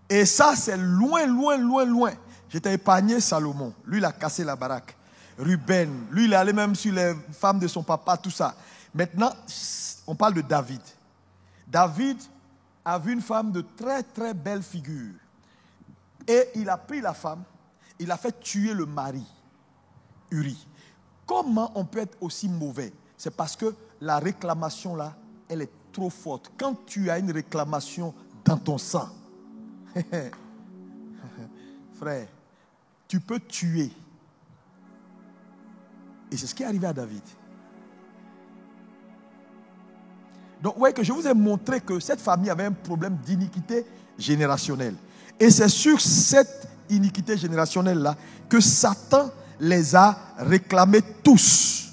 Et ça, c'est loin, loin, loin, loin. Je t'ai épargné Salomon. Lui, il a cassé la baraque. Ruben, lui, il est allé même sur les femmes de son papa, tout ça. Maintenant, on parle de David. David a vu une femme de très, très belle figure. Et il a pris la femme, il a fait tuer le mari, Uri. Comment on peut être aussi mauvais? C'est parce que la réclamation là, elle est trop forte. Quand tu as une réclamation dans ton sang, frère, tu peux tuer. Et c'est ce qui est arrivé à David. Donc, vous voyez que je vous ai montré que cette famille avait un problème d'iniquité générationnelle. Et c'est sur cette iniquité générationnelle-là que Satan les a réclamés tous.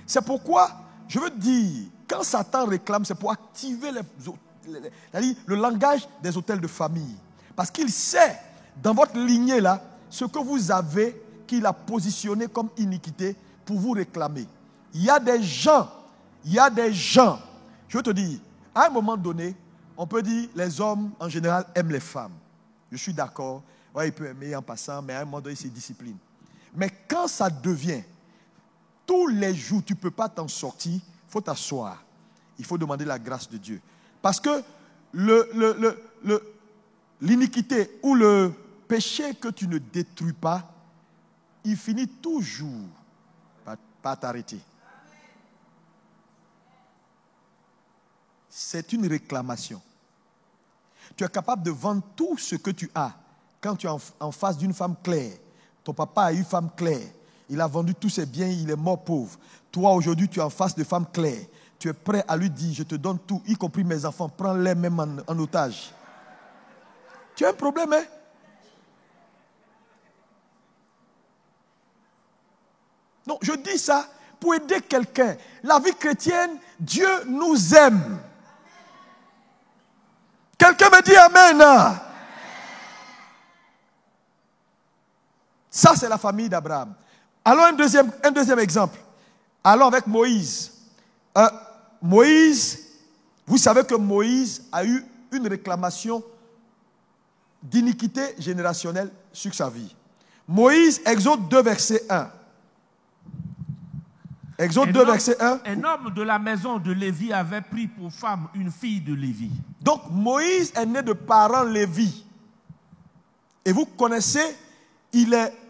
C'est pourquoi, je veux dire, quand Satan réclame, c'est pour activer le langage des hôtels de famille. Parce qu'il sait, dans votre lignée-là, ce que vous avez qu'il a positionné comme iniquité pour vous réclamer. Il y a des gens, je veux te dire, à un moment donné, on peut dire les hommes en général aiment les femmes. Je suis d'accord, ouais, il peut aimer en passant, mais à un moment donné, c'est discipline. Mais quand ça devient, tous les jours, tu ne peux pas t'en sortir, il faut t'asseoir. Il faut demander la grâce de Dieu. Parce que l'iniquité ou le péché que tu ne détruis pas, il finit toujours par t'arrêter. C'est une réclamation. Tu es capable de vendre tout ce que tu as quand tu es en face d'une femme claire. Ton papa a eu une femme claire. Il a vendu tous ses biens, il est mort pauvre. Toi, aujourd'hui, tu es en face de femme claire. Tu es prêt à lui dire, je te donne tout, y compris mes enfants, prends-les même en otage. Tu as un problème, hein? Non, je dis ça pour aider quelqu'un. La vie chrétienne, Dieu nous aime. Quelqu'un me dit Amen. Ça, c'est la famille d'Abraham. Alors, un deuxième exemple. Allons avec Moïse. Moïse, vous savez que Moïse a eu une réclamation d'iniquité générationnelle sur sa vie. Moïse, Exode 2, verset 1. Exode 2, verset 1. Un homme de la maison de Lévi avait pris pour femme une fille de Lévi. Donc, Moïse est né de parents Lévi. Et vous connaissez,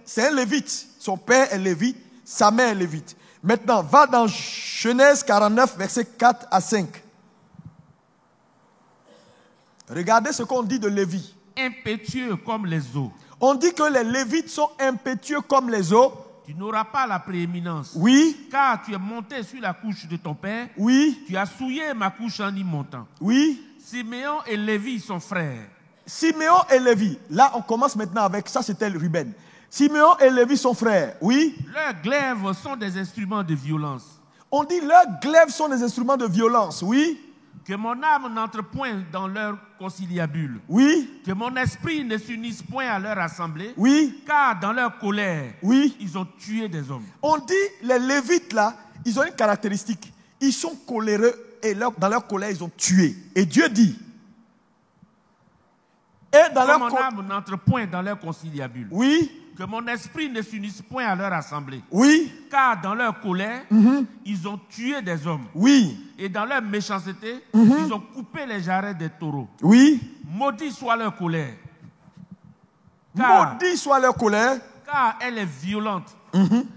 c'est un lévite. Son père est lévite, sa mère est lévite. Maintenant, va dans Genèse 49, versets 4 à 5. Regardez ce qu'on dit de Lévi. Impétueux comme les eaux. On dit que les lévites sont impétueux comme les eaux. Tu n'auras pas la prééminence. Oui. Car tu es monté sur la couche de ton père. Oui. Tu as souillé ma couche en y montant. Oui. Siméon et Lévi sont frères. Siméon et Lévi. Là, on commence maintenant avec ça, c'était Ruben. Siméon et Lévi sont frères. Oui. Leurs glaives sont des instruments de violence. On dit leurs glaives sont des instruments de violence. Oui. Que mon âme n'entre point dans leur conciliabule. Oui. Que mon esprit ne s'unisse point à leur assemblée. Oui. Car dans leur colère, oui, ils ont tué des hommes. On dit, les Lévites là, ils ont une caractéristique. Ils sont coléreux et dans leur colère, ils ont tué. Et Dieu dit. Et dans que mon âme n'entre point dans leur conciliabule. Oui. Que mon esprit ne s'unisse point à leur assemblée. Oui. Car dans leur colère, ils ont tué des hommes. Oui. Et dans leur méchanceté, ils ont coupé les jarrets des taureaux. Oui. Maudit soit leur colère. Maudit soit leur colère. Car elle est violente.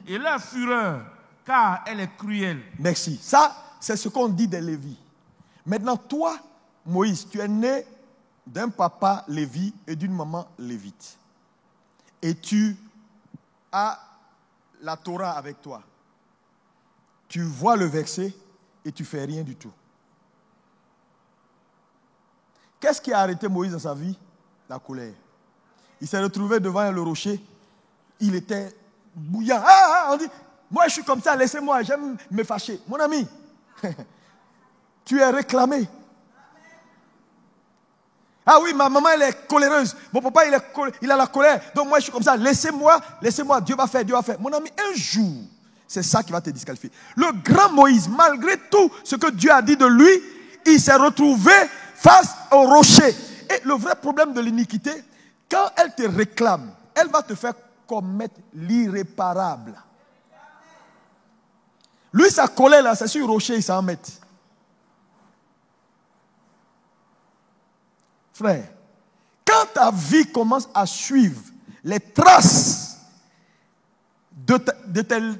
Et leur fureur, car elle est cruelle. Merci. Ça, c'est ce qu'on dit des Lévis. Maintenant, toi, Moïse, tu es né d'un papa Lévi et d'une maman Lévite. Et tu as la Torah avec toi. Tu vois le verset et tu fais rien du tout. Qu'est-ce qui a arrêté Moïse dans sa vie? La colère. Il s'est retrouvé devant le rocher. Il était bouillant. On dit, moi je suis comme ça, laissez-moi, j'aime me fâcher. Mon ami, tu es réclamé. Ah oui, ma maman elle est coléreuse. Mon papa il a la colère. Donc moi je suis comme ça, laissez-moi, Dieu va faire. Mon ami, un jour, c'est ça qui va te disqualifier. Le grand Moïse, malgré tout ce que Dieu a dit de lui, il s'est retrouvé face au rocher. Et le vrai problème de l'iniquité, quand elle te réclame, elle va te faire commettre l'irréparable. Lui, sa colère là, c'est sur le rocher, il s'en met. Frère, quand ta vie commence à suivre les traces de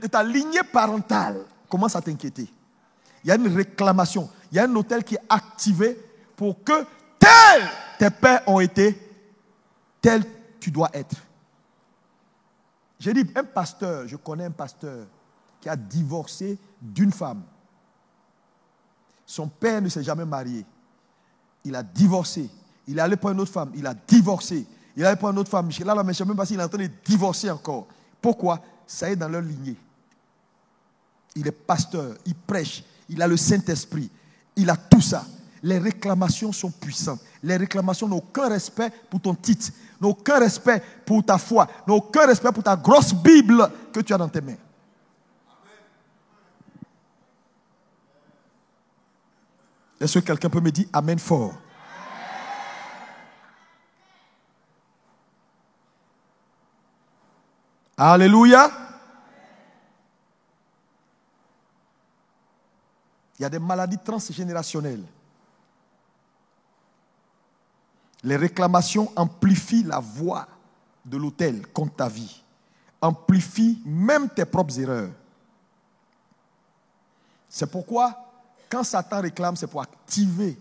ta lignée parentale, commence à t'inquiéter. Il y a une réclamation, il y a un autel qui est activé pour que tels tes pères ont été, tel tu dois être. J'ai dit, je connais un pasteur qui a divorcé d'une femme. Son père ne s'est jamais marié. Il a divorcé. Il est allé pour une autre femme. Il a divorcé. Il est allé pour une autre femme. Là, je ne sais même pas s'il est en train de divorcer encore. Pourquoi? Ça est dans leur lignée. Il est pasteur. Il prêche. Il a le Saint-Esprit. Il a tout ça. Les réclamations sont puissantes. Les réclamations n'ont aucun respect pour ton titre. N'ont aucun respect pour ta foi. N'ont aucun respect pour ta grosse Bible que tu as dans tes mains. Est-ce que quelqu'un peut me dire Amen fort? Alléluia. Il y a des maladies transgénérationnelles. Les réclamations amplifient la voix de l'autel contre ta vie. Amplifient même tes propres erreurs. C'est pourquoi, quand Satan réclame, c'est pour activer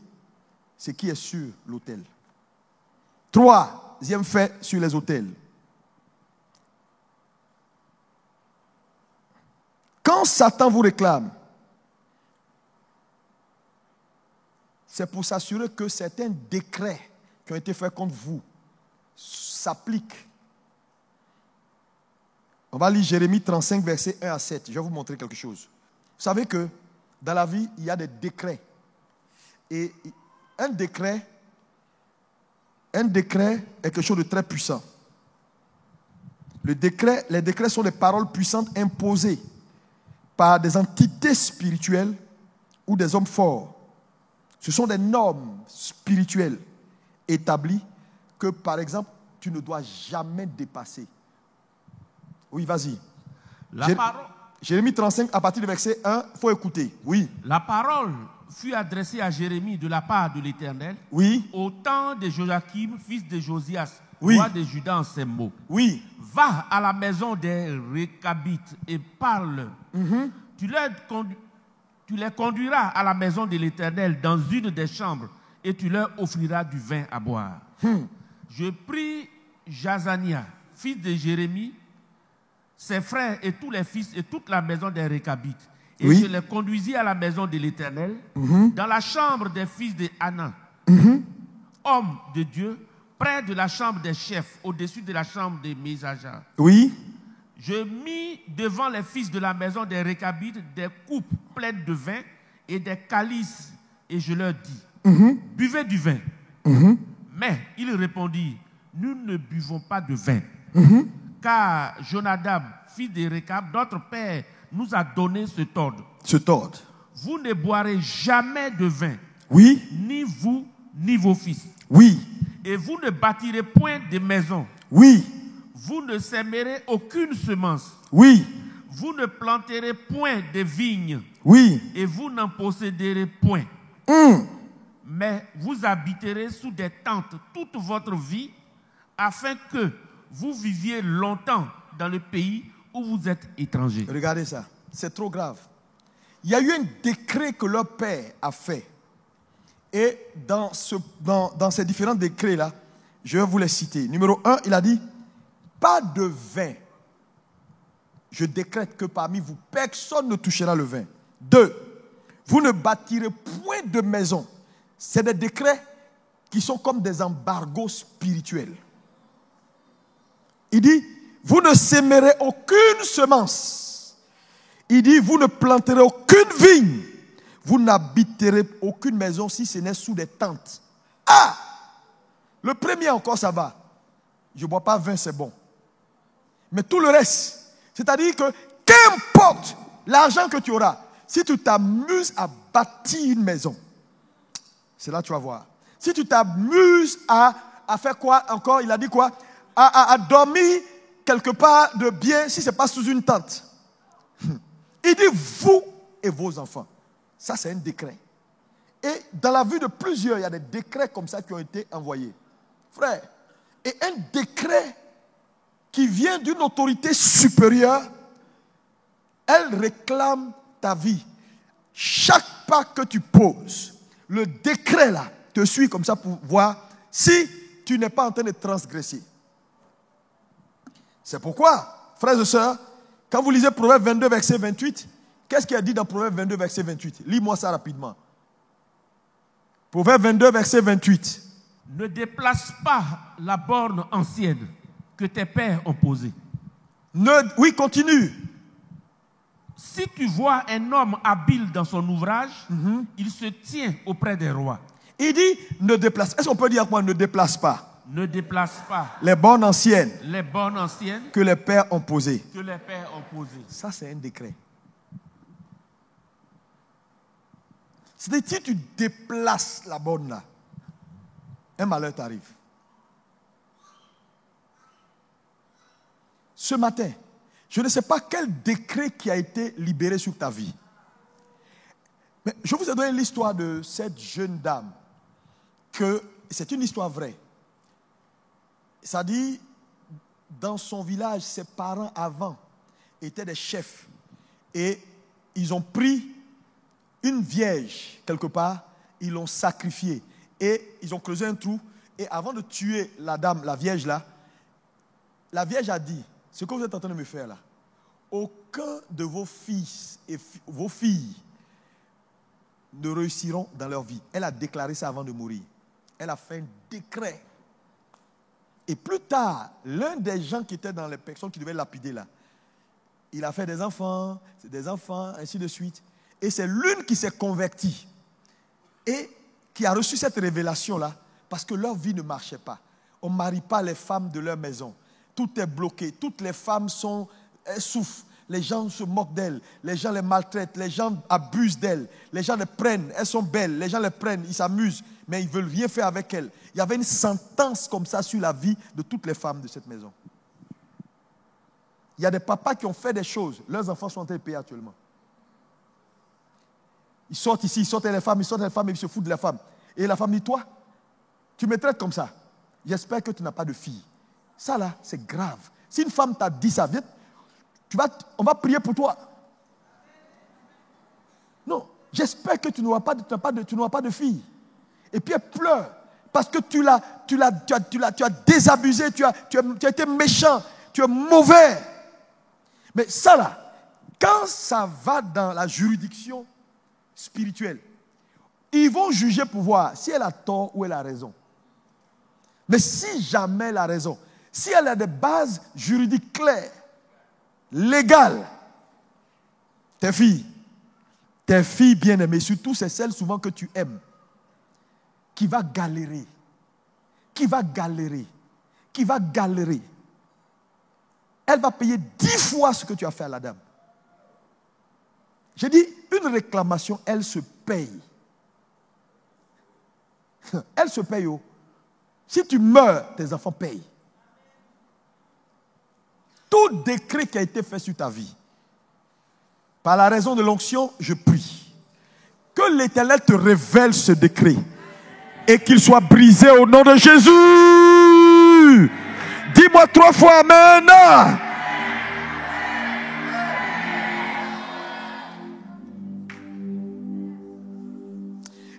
ce qui est sur l'autel. Troisième fait sur les autels. Quand Satan vous réclame, c'est pour s'assurer que certains décrets qui ont été faits contre vous s'appliquent. On va lire Jérémie 35, versets 1 à 7. Je vais vous montrer quelque chose. Vous savez que dans la vie, il y a des décrets. Et un décret est quelque chose de très puissant. Les décrets sont des paroles puissantes imposées par des entités spirituelles ou des hommes forts. Ce sont des normes spirituelles établies que, par exemple, tu ne dois jamais dépasser. Oui, vas-y. Jérémie 35, à partir du verset 1, il faut écouter. Oui. La parole fut adressée à Jérémie de la part de l'Éternel. Oui. Au temps de Joachim, fils de Josias, oui. roi de Juda, en ces mots. Oui. Va à la maison des Récabites et parle. Tu les conduiras à la maison de l'Éternel dans une des chambres et tu leur offriras du vin à boire. Je pris Jazania, fils de Jérémie, ses frères et tous les fils et toute la maison des Récabites. Et je les conduisis à la maison de l'Éternel, dans la chambre des fils de Hanan, hommes de Dieu, près de la chambre des chefs, au-dessus de la chambre des Mésaja. Oui. Je mis devant les fils de la maison des Récabites des coupes pleines de vin et des calices, et je leur dis, buvez du vin. Mais ils répondirent, nous ne buvons pas de vin. Car Jonadab, fils de Récab, notre père, nous a donné cet ordre. Vous ne boirez jamais de vin. Oui. Ni vous, ni vos fils. Oui. Et vous ne bâtirez point de maison. Oui. Vous ne sèmerez aucune semence. Oui. Vous ne planterez point de vignes. Oui. Et vous n'en posséderez point. Mais vous habiterez sous des tentes toute votre vie, afin que vous viviez longtemps dans le pays où vous êtes étrangers. Regardez ça, c'est trop grave. Il y a eu un décret que leur père a fait. Et dans ces différents décrets-là, je vais vous les citer. Numéro 1, il a dit, pas de vin. Je décrète que parmi vous, personne ne touchera le vin. 2, vous ne bâtirez point de maison. C'est des décrets qui sont comme des embargos spirituels. Il dit, vous ne sèmerez aucune semence. Il dit, vous ne planterez aucune vigne. Vous n'habiterez aucune maison si ce n'est sous des tentes. Ah! Le premier encore, ça va. Je ne bois pas vin, c'est bon. Mais tout le reste, c'est-à-dire que qu'importe l'argent que tu auras, si tu t'amuses à bâtir une maison, c'est là que tu vas voir. Si tu t'amuses à faire quoi encore? Il a dit quoi? À dormir quelque part de bien, si ce n'est pas sous une tente. Il dit vous et vos enfants. Ça, c'est un décret. Et dans la vue de plusieurs, il y a des décrets comme ça qui ont été envoyés. Frère, et un décret qui vient d'une autorité supérieure, elle réclame ta vie. Chaque pas que tu poses, le décret là te suit comme ça pour voir si tu n'es pas en train de transgresser. C'est pourquoi, frères et sœurs, quand vous lisez Proverbe 22, verset 28, qu'est-ce qu'il a dit dans Proverbe 22, verset 28? Lis-moi ça rapidement. Proverbe 22, verset 28. Ne déplace pas la borne ancienne que tes pères ont posée. Oui, continue. Si tu vois un homme habile dans son ouvrage, il se tient auprès des rois. Il dit, ne déplace. Est-ce qu'on peut dire quoi? Ne déplace pas. Ne déplace pas les bornes anciennes. Les bornes anciennes que les pères ont posées. Que les pères ont posées. Ça, c'est un décret. C'est-à-dire, si tu déplaces la borne là, un malheur t'arrive. Ce matin, je ne sais pas quel décret qui a été libéré sur ta vie. Mais je vous ai donné l'histoire de cette jeune dame, que c'est une histoire vraie. Ça dit, dans son village, ses parents avant étaient des chefs. Et ils ont pris une vierge, quelque part, ils l'ont sacrifiée. Et ils ont creusé un trou. Et avant de tuer la dame, la vierge là, la vierge a dit, ce que vous êtes en train de me faire là, aucun de vos fils et vos filles ne réussiront dans leur vie. Elle a déclaré ça avant de mourir. Elle a fait un décret. Et plus tard, l'un des gens qui étaient dans les personnes qui devaient lapider là, il a fait des enfants, ainsi de suite. Et c'est l'une qui s'est convertie et qui a reçu cette révélation-là parce que leur vie ne marchait pas. On ne marie pas les femmes de leur maison. Tout est bloqué. Toutes les femmes elles souffrent. Les gens se moquent d'elles. Les gens les maltraitent. Les gens abusent d'elles. Les gens les prennent. Elles sont belles. Les gens les prennent. Ils s'amusent. Mais ils ne veulent rien faire avec elles. Il y avait une sentence comme ça sur la vie de toutes les femmes de cette maison. Il y a des papas qui ont fait des choses. Leurs enfants sont en train de payer actuellement. Ils sortent ici, ils sortent les femmes, et ils se foutent de la femme. Et la femme dit, toi, tu me traites comme ça. J'espère que tu n'as pas de fille. Ça là, c'est grave. Si une femme t'a dit ça, viens, on va prier pour toi. Non, j'espère que tu n'auras pas de fille. Et puis elle pleure parce que tu as désabusé, tu as été méchant, tu es mauvais. Mais ça là, quand ça va dans la juridiction spirituelle, ils vont juger pour voir si elle a tort ou elle a raison. Mais si jamais elle a raison, si elle a des bases juridiques claires, légales, tes filles bien-aimées, surtout c'est celles souvent que tu aimes, qui va galérer. Elle va payer 10 fois ce que tu as fait à la dame. J'ai dit, une réclamation, elle se paye. Elle se paye. Si tu meurs, tes enfants payent. Tout décret qui a été fait sur ta vie, Par la raison de l'onction, je prie. Que l'Éternel te révèle ce décret et qu'il soit brisé au nom de Jésus. Dis-moi 3 fois Amen.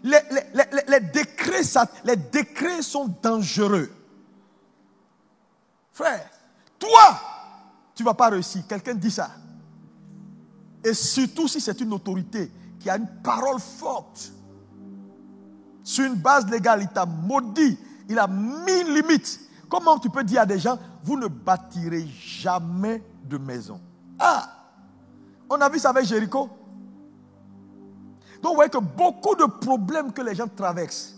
Les décrets sont dangereux. Frère, toi, tu ne vas pas réussir. Quelqu'un dit ça. Et surtout si c'est une autorité qui a une parole forte. Sur une base légale, il t'a maudit. Il a mis une limite. Comment tu peux dire à des gens, vous ne bâtirez jamais de maison? Ah! On a vu ça avec Jéricho. Donc vous voyez que beaucoup de problèmes que les gens traversent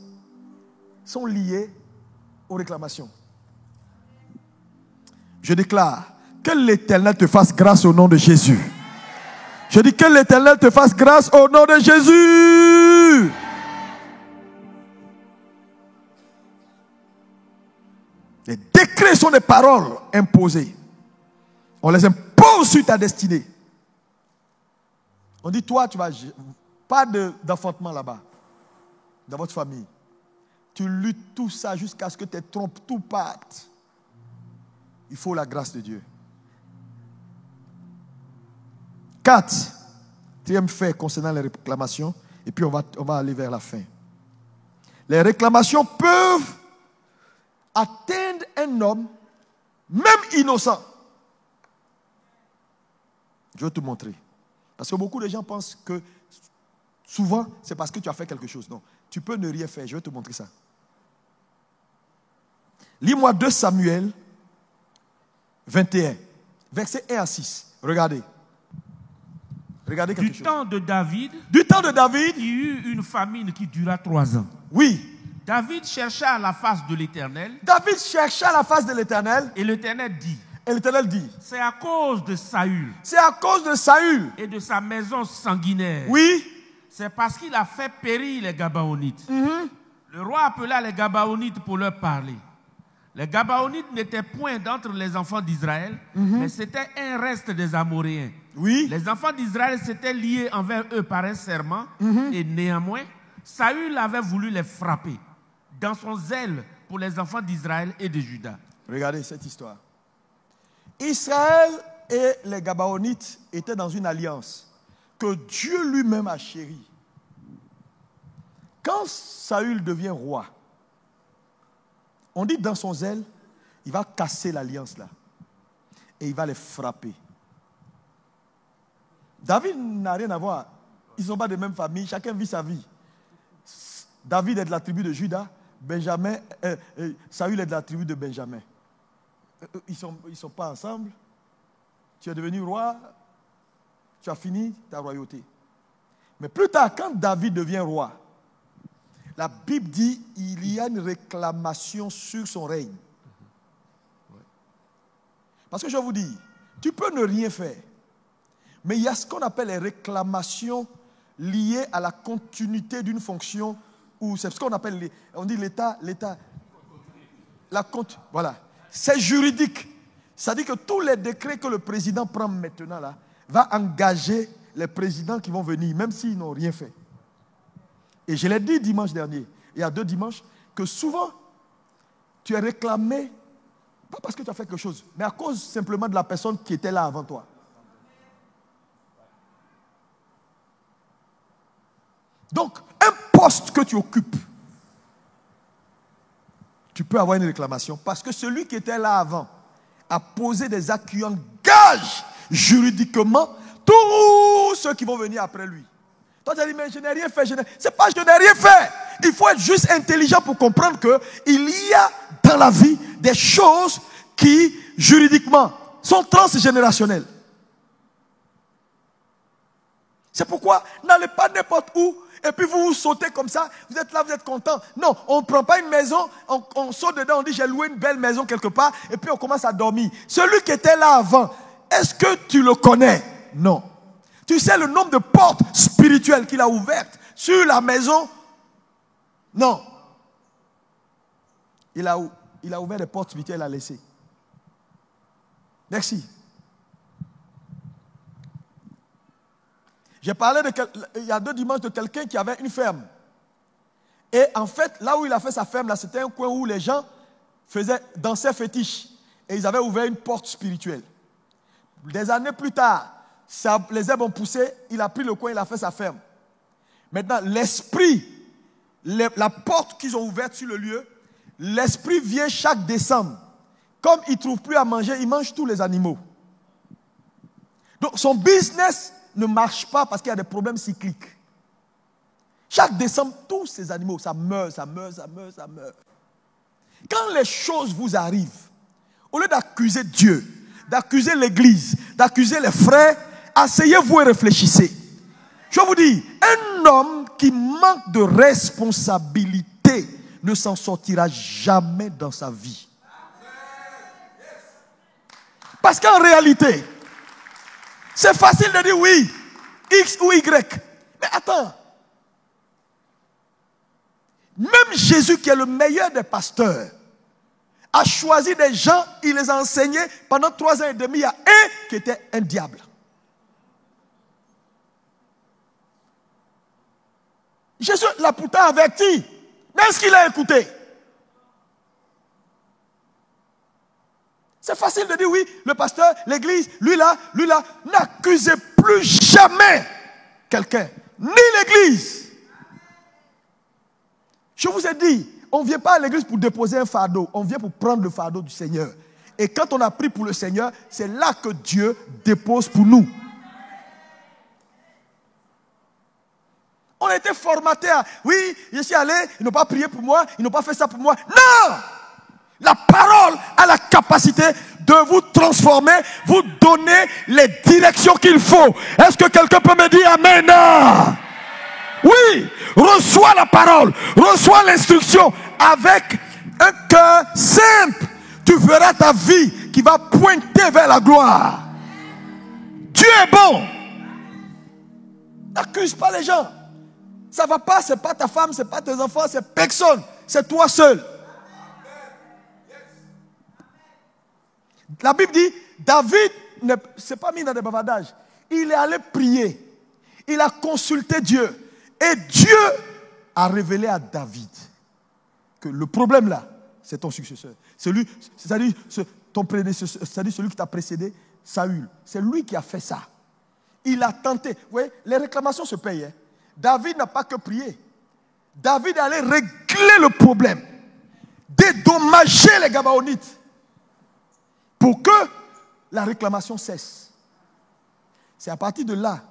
sont liés aux réclamations. Je déclare que l'Éternel te fasse grâce au nom de Jésus. Je dis que l'Éternel te fasse grâce au nom de Jésus. Les décrets sont des paroles imposées. On les impose sur ta destinée. On dit, toi, tu vas... Pas d'enfantement là-bas, dans votre famille. Tu luttes tout ça jusqu'à ce que tes trompes tout partent. Il faut la grâce de Dieu. 4e fait concernant les réclamations, et puis on va aller vers la fin. Les réclamations peuvent atteindre un homme, même innocent. Je vais te montrer. Parce que beaucoup de gens pensent que souvent, c'est parce que tu as fait quelque chose. Non, tu peux ne rien faire. Je vais te montrer ça. Lis-moi 2 Samuel 21, versets 1 à 6. Regardez. Regardez quelque chose. Du temps de David, il y eut une famine qui dura 3 ans. Oui. David chercha la face de l'Éternel. Et l'Éternel dit. C'est à cause de Saül. Et de sa maison sanguinaire. Oui. C'est parce qu'il a fait périr les Gabaonites. Le roi appela les Gabaonites pour leur parler. Les Gabaonites n'étaient point d'entre les enfants d'Israël, mais c'était un reste des Amoréens. Oui. Les enfants d'Israël s'étaient liés envers eux par un serment, et néanmoins, Saül avait voulu les frapper dans son zèle pour les enfants d'Israël et de Juda. Regardez cette histoire. Israël et les Gabaonites étaient dans une alliance que Dieu lui-même a chérie. Quand Saül devient roi, on dit dans son zèle, il va casser l'alliance là. Et il va les frapper. David n'a rien à voir. Ils ne sont pas de même famille, chacun vit sa vie. David est de la tribu de Juda, Saül est de la tribu de Benjamin. Ils sont pas ensemble. Tu es devenu roi, tu as fini ta royauté. Mais plus tard, quand David devient roi, la Bible dit qu'il y a une réclamation sur son règne. Parce que je vous dis, tu peux ne rien faire, mais il y a ce qu'on appelle les réclamations liées à la continuité d'une fonction, ou c'est ce qu'on appelle, on dit l'État, voilà. C'est juridique. Ça dit que tous les décrets que le président prend maintenant là, va engager les présidents qui vont venir, même s'ils n'ont rien fait. Et je l'ai dit dimanche dernier, il y a 2 dimanches, que souvent, tu es réclamé, pas parce que tu as fait quelque chose, mais à cause simplement de la personne qui était là avant toi. Donc, un poste que tu occupes, tu peux avoir une réclamation parce que celui qui était là avant a posé des actes qui engagent juridiquement tous ceux qui vont venir après lui. Toi, tu as dit, mais je n'ai rien fait. C'est pas je n'ai rien fait. Il faut être juste intelligent pour comprendre qu'il y a dans la vie des choses qui, juridiquement, sont transgénérationnelles. C'est pourquoi n'allez pas n'importe où et puis vous vous sautez comme ça, vous êtes là, vous êtes content. Non, on ne prend pas une maison, on saute dedans, on dit j'ai loué une belle maison quelque part et puis on commence à dormir. Celui qui était là avant, est-ce que tu le connais? Non. Tu sais le nombre de portes spirituelles qu'il a ouvertes sur la maison? Non. Il a ouvert des portes spirituelles, il a laissé. Merci. J'ai parlé il y a 2 dimanches de quelqu'un qui avait une ferme. Et en fait, là où il a fait sa ferme, là, c'était un coin où les gens dansaient fétiche. Et ils avaient ouvert une porte spirituelle. Des années plus tard, les herbes ont poussé, il a pris le coin, il a fait sa ferme. Maintenant, l'esprit, la porte qu'ils ont ouverte sur le lieu, l'esprit vient chaque décembre. Comme il ne trouve plus à manger, il mange tous les animaux. Donc son business ne marche pas parce qu'il y a des problèmes cycliques. Chaque décembre, tous ces animaux, ça meurt. Quand les choses vous arrivent, au lieu d'accuser Dieu, d'accuser l'Église, d'accuser les frères, asseyez-vous et réfléchissez. Je vous dis, un homme qui manque de responsabilité ne s'en sortira jamais dans sa vie. Parce qu'en réalité, c'est facile de dire oui, X ou Y. Mais attends. Même Jésus, qui est le meilleur des pasteurs, a choisi des gens, il les a enseignés pendant 3 ans et demi. Il y a un qui était un diable. Jésus l'a pourtant averti. Mais est-ce qu'il a écouté? C'est facile de dire oui, le pasteur, l'église, lui là. N'accusez plus jamais quelqu'un, ni l'église. Je vous ai dit, on ne vient pas à l'église pour déposer un fardeau, on vient pour prendre le fardeau du Seigneur. Et quand on a pris pour le Seigneur, c'est là que Dieu dépose pour nous. On a été formaté à, oui, je suis allé, ils n'ont pas prié pour moi, ils n'ont pas fait ça pour moi. Non! La parole a la capacité de vous transformer, vous donner les directions qu'il faut. Est-ce que quelqu'un peut me dire amen? Oui, reçois la parole, reçois l'instruction avec un cœur simple. Tu verras ta vie qui va pointer vers la gloire. Dieu est bon. N'accuse pas les gens. Ça ne va pas, ce n'est pas ta femme, ce n'est pas tes enfants, c'est personne. C'est toi seul. La Bible dit, David ne s'est pas mis dans des bavardages. Il est allé prier. Il a consulté Dieu. Et Dieu a révélé à David que le problème là, c'est ton successeur. C'est-à-dire ton prédécesseur, c'est-à-dire celui qui t'a précédé, Saül. C'est lui qui a fait ça. Il a tenté. Vous voyez, les réclamations se payent. Hein. David n'a pas que prié. David est allé régler le problème. Dédommager les Gabaonites. Pour que la réclamation cesse. C'est à partir de là.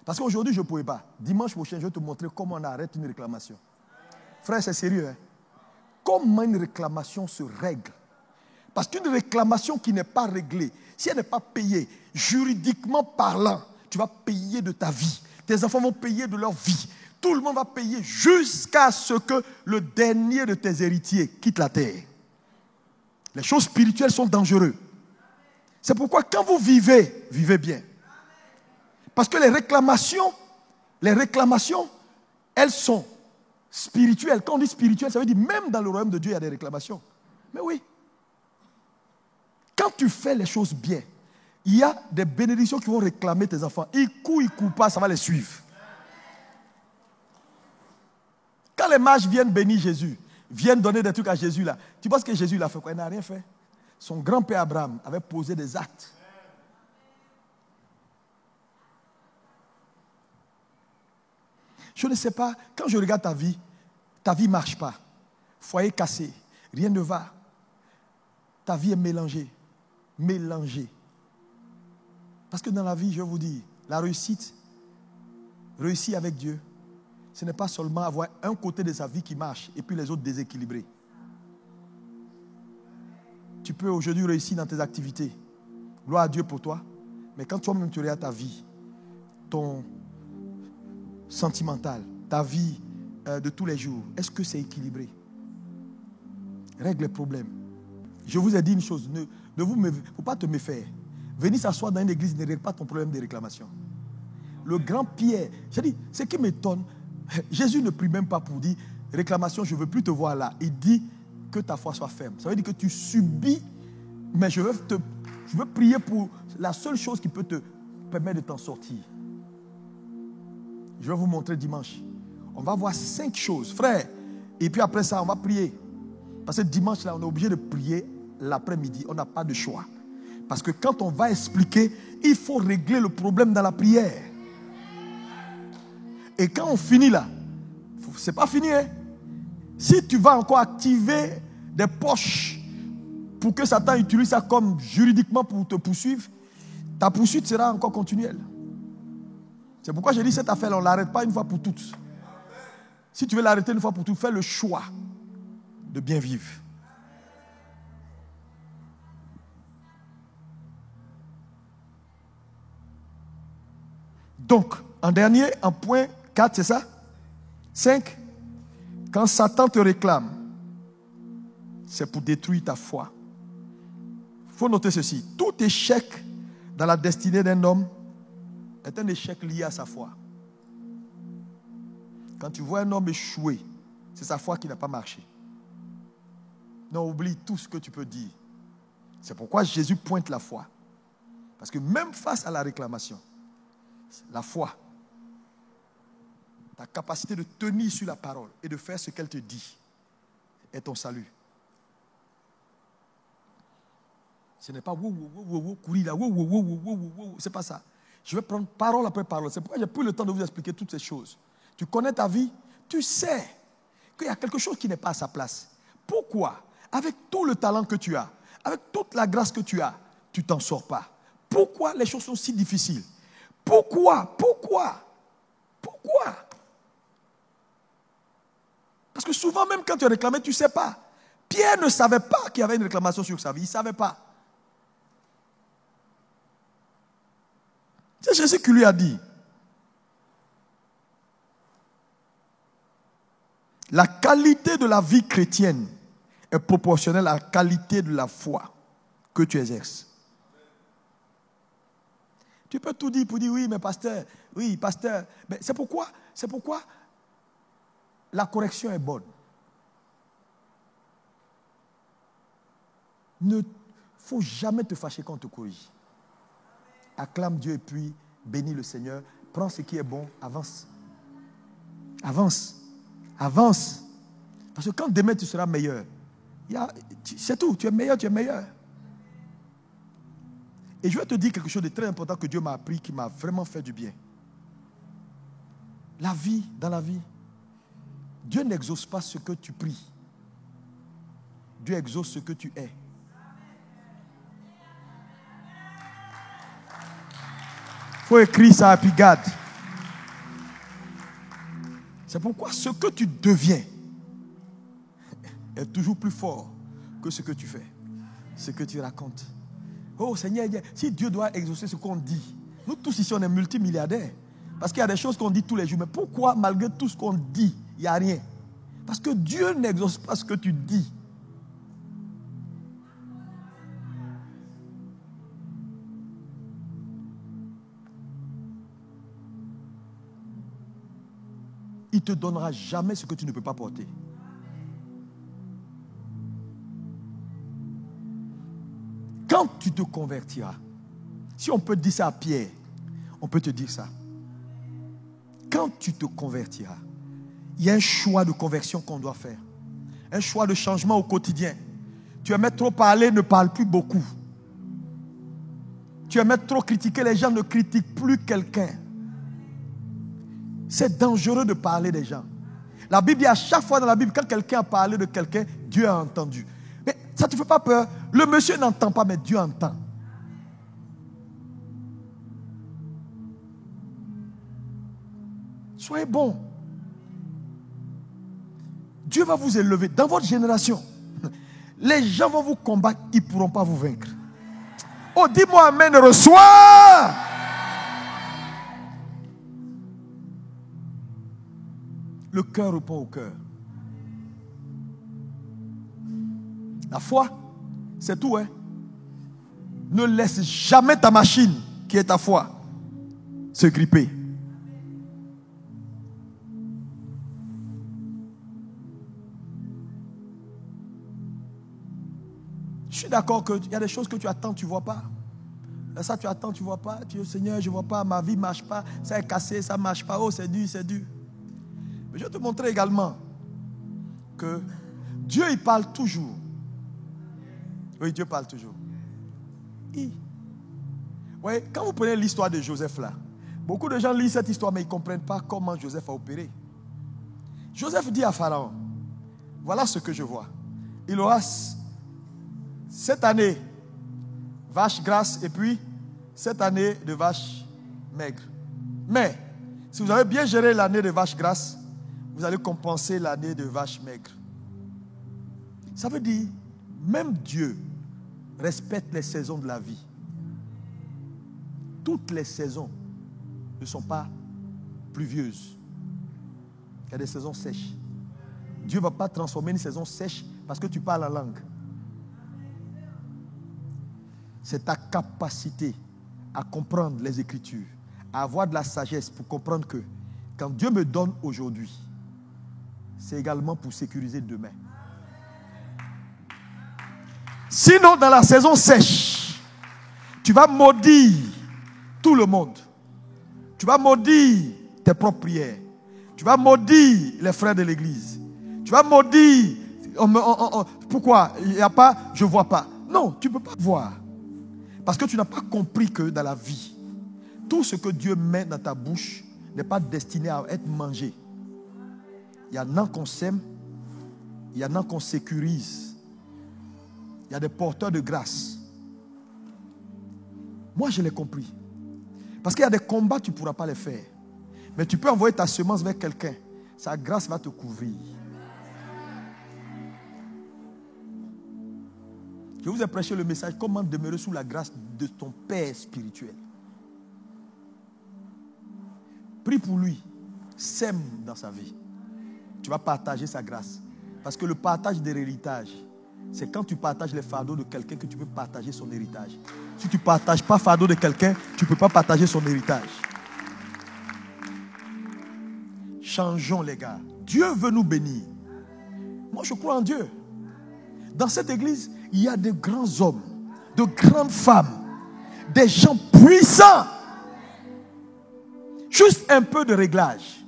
Parce qu'aujourd'hui, je ne pouvais pas. Dimanche prochain, je vais te montrer comment on arrête une réclamation. Frère, c'est sérieux. Hein? Comment une réclamation se règle? Parce qu'une réclamation qui n'est pas réglée, si elle n'est pas payée, juridiquement parlant, tu vas payer de ta vie. Tes enfants vont payer de leur vie. Tout le monde va payer jusqu'à ce que le dernier de tes héritiers quitte la terre. Les choses spirituelles sont dangereuses. C'est pourquoi quand vous vivez, vivez bien. Parce que les réclamations, elles sont spirituelles. Quand on dit spirituel, ça veut dire même dans le royaume de Dieu, il y a des réclamations. Mais oui. Quand tu fais les choses bien, il y a des bénédictions qui vont réclamer tes enfants. Ils courent pas, ça va les suivre. Quand les mages viennent bénir Jésus, viennent donner des trucs à Jésus là, tu penses que Jésus l'a fait quoi? Il n'a rien fait. Son grand-père Abraham avait posé des actes. Je ne sais pas, quand je regarde ta vie ne marche pas. Foyer cassé, rien ne va. Ta vie est mélangée. Parce que dans la vie, je vous dis, la réussir avec Dieu, ce n'est pas seulement avoir un côté de sa vie qui marche et puis les autres déséquilibrés. Tu peux aujourd'hui réussir dans tes activités. Gloire à Dieu pour toi. Mais quand toi-même tu regardes ta vie, ton sentimental, ta vie de tous les jours, est-ce que c'est équilibré? Règle les problèmes. Je vous ai dit une chose, ne faut pas te méfaire. Venir s'asseoir dans une église ne règle pas ton problème de réclamation. Le grand Pierre, j'ai dit, ce qui m'étonne, Jésus ne prie même pas pour dire réclamation, je ne veux plus te voir là. Il dit que ta foi soit ferme. Ça veut dire que tu subis, mais je veux prier pour la seule chose qui peut te permettre de t'en sortir. Je vais vous montrer dimanche. On va voir 5 choses, frère. Et puis après ça, on va prier. Parce que dimanche, là, on est obligé de prier l'après-midi. On n'a pas de choix. Parce que quand on va expliquer, il faut régler le problème dans la prière. Et quand on finit là, c'est pas fini. Hein? Si tu vas encore activer des poches pour que Satan utilise ça comme juridiquement pour te poursuivre, ta poursuite sera encore continuelle. C'est pourquoi j'ai dit cette affaire, on ne l'arrête pas une fois pour toutes. Si tu veux l'arrêter une fois pour toutes, fais le choix de bien vivre. Donc, en dernier, en point 4, c'est ça? 5. Quand Satan te réclame, c'est pour détruire ta foi. Il faut noter ceci. Tout échec dans la destinée d'un homme est un échec lié à sa foi. Quand tu vois un homme échouer, c'est sa foi qui n'a pas marché. Non, oublie tout ce que tu peux dire. C'est pourquoi Jésus pointe la foi. Parce que même face à la réclamation, la foi, ta capacité de tenir sur la parole et de faire ce qu'elle te dit, est ton salut. Ce n'est pas courir là, c'est pas ça. Je vais prendre parole après parole. C'est pourquoi j'ai plus le temps de vous expliquer toutes ces choses. Tu connais ta vie, tu sais qu'il y a quelque chose qui n'est pas à sa place. Pourquoi? Avec tout le talent que tu as, avec toute la grâce que tu as, tu t'en sors pas. Pourquoi les choses sont si difficiles? Pourquoi? Parce que souvent, même quand tu as réclamé, tu ne sais pas. Pierre ne savait pas qu'il y avait une réclamation sur sa vie. Il ne savait pas. C'est Jésus qui lui a dit. La qualité de la vie chrétienne est proportionnelle à la qualité de la foi que tu exerces. Tu peux tout dire pour dire oui, mais pasteur, Mais c'est pourquoi la correction est bonne. Ne faut jamais te fâcher quand on te corrige. Acclame Dieu et puis bénis le Seigneur. Prends ce qui est bon, avance. Avance. Parce que quand demain tu seras meilleur, c'est tout, tu es meilleur. Et je vais te dire quelque chose de très important que Dieu m'a appris, qui m'a vraiment fait du bien. Dans la vie, Dieu n'exauce pas ce que tu pries. Dieu exauce ce que tu es. Il faut écrire ça à puis garde. C'est pourquoi ce que tu deviens est toujours plus fort que ce que tu fais, ce que tu racontes. Oh Seigneur, si Dieu doit exaucer ce qu'on dit, nous tous ici on est multimilliardaires. Parce qu'il y a des choses qu'on dit tous les jours. Mais pourquoi malgré tout ce qu'on dit, il n'y a rien? Parce que Dieu n'exauce pas ce que tu dis. Il ne te donnera jamais ce que tu ne peux pas porter. Quand tu te convertiras, si on peut dire ça à Pierre, on peut te dire ça. Quand tu te convertiras, il y a un choix de conversion qu'on doit faire. Un choix de changement au quotidien. Tu aimes trop parler, ne parle plus beaucoup. Tu aimes trop critiquer, les gens ne critiquent plus quelqu'un. C'est dangereux de parler des gens. La Bible dit à chaque fois dans la Bible, quand quelqu'un a parlé de quelqu'un, Dieu a entendu. Mais ça ne te fait pas peur. Le monsieur n'entend pas, mais Dieu entend. Soyez bons. Dieu va vous élever. Dans votre génération, les gens vont vous combattre, ils ne pourront pas vous vaincre. Oh, dis-moi amen, reçois. Le cœur répond au cœur. La foi, c'est tout, hein. Ne laisse jamais ta machine, qui est ta foi, se gripper. Je suis d'accord qu'il y a des choses que tu attends, tu ne vois pas. Et ça, tu attends, tu ne vois pas. Tu dis, Seigneur, je ne vois pas, ma vie ne marche pas. Ça est cassé, ça ne marche pas. Oh, c'est dur, c'est dur. Mais je vais te montrer également que Dieu, il parle toujours. Oui, Dieu parle toujours. Oui, quand vous prenez l'histoire de Joseph là, beaucoup de gens lisent cette histoire, mais ils ne comprennent pas comment Joseph a opéré. Joseph dit à Pharaon, voilà ce que je vois. Il aura cette année vache grasse et puis cette année de vache maigre. Mais si vous avez bien géré l'année de vache grasse, vous allez compenser l'année de vache maigre. Ça veut dire, même Dieu respecte les saisons de la vie. Toutes les saisons ne sont pas pluvieuses. Il y a des saisons sèches. Dieu ne va pas transformer une saison sèche parce que tu parles la langue. C'est ta capacité à comprendre les Écritures, à avoir de la sagesse pour comprendre que quand Dieu me donne aujourd'hui, c'est également pour sécuriser demain. Sinon, dans la saison sèche, tu vas maudire tout le monde. Tu vas maudire tes propres prières. Tu vas maudire les frères de l'église. Tu vas maudire. Pourquoi? Il n'y a pas, je ne vois pas. Non, tu ne peux pas voir. Parce que tu n'as pas compris que dans la vie, tout ce que Dieu met dans ta bouche n'est pas destiné à être mangé. Il y en a qu'on sème, il y en a qu'on sécurise. Il y a des porteurs de grâce. Moi, je l'ai compris. Parce qu'il y a des combats, tu ne pourras pas les faire. Mais tu peux envoyer ta semence vers quelqu'un. Sa grâce va te couvrir. Je vous ai prêché le message, comment demeurer sous la grâce de ton Père spirituel. Prie pour lui. Sème dans sa vie. Tu vas partager sa grâce. Parce que le partage de l'héritage, c'est quand tu partages les fardeaux de quelqu'un que tu peux partager son héritage. Si tu ne partages pas le fardeau de quelqu'un, tu ne peux pas partager son héritage. Changeons les gars. Dieu veut nous bénir. Moi je crois en Dieu. Dans cette église, il y a de grands hommes, de grandes femmes, des gens puissants. Juste un peu de réglage.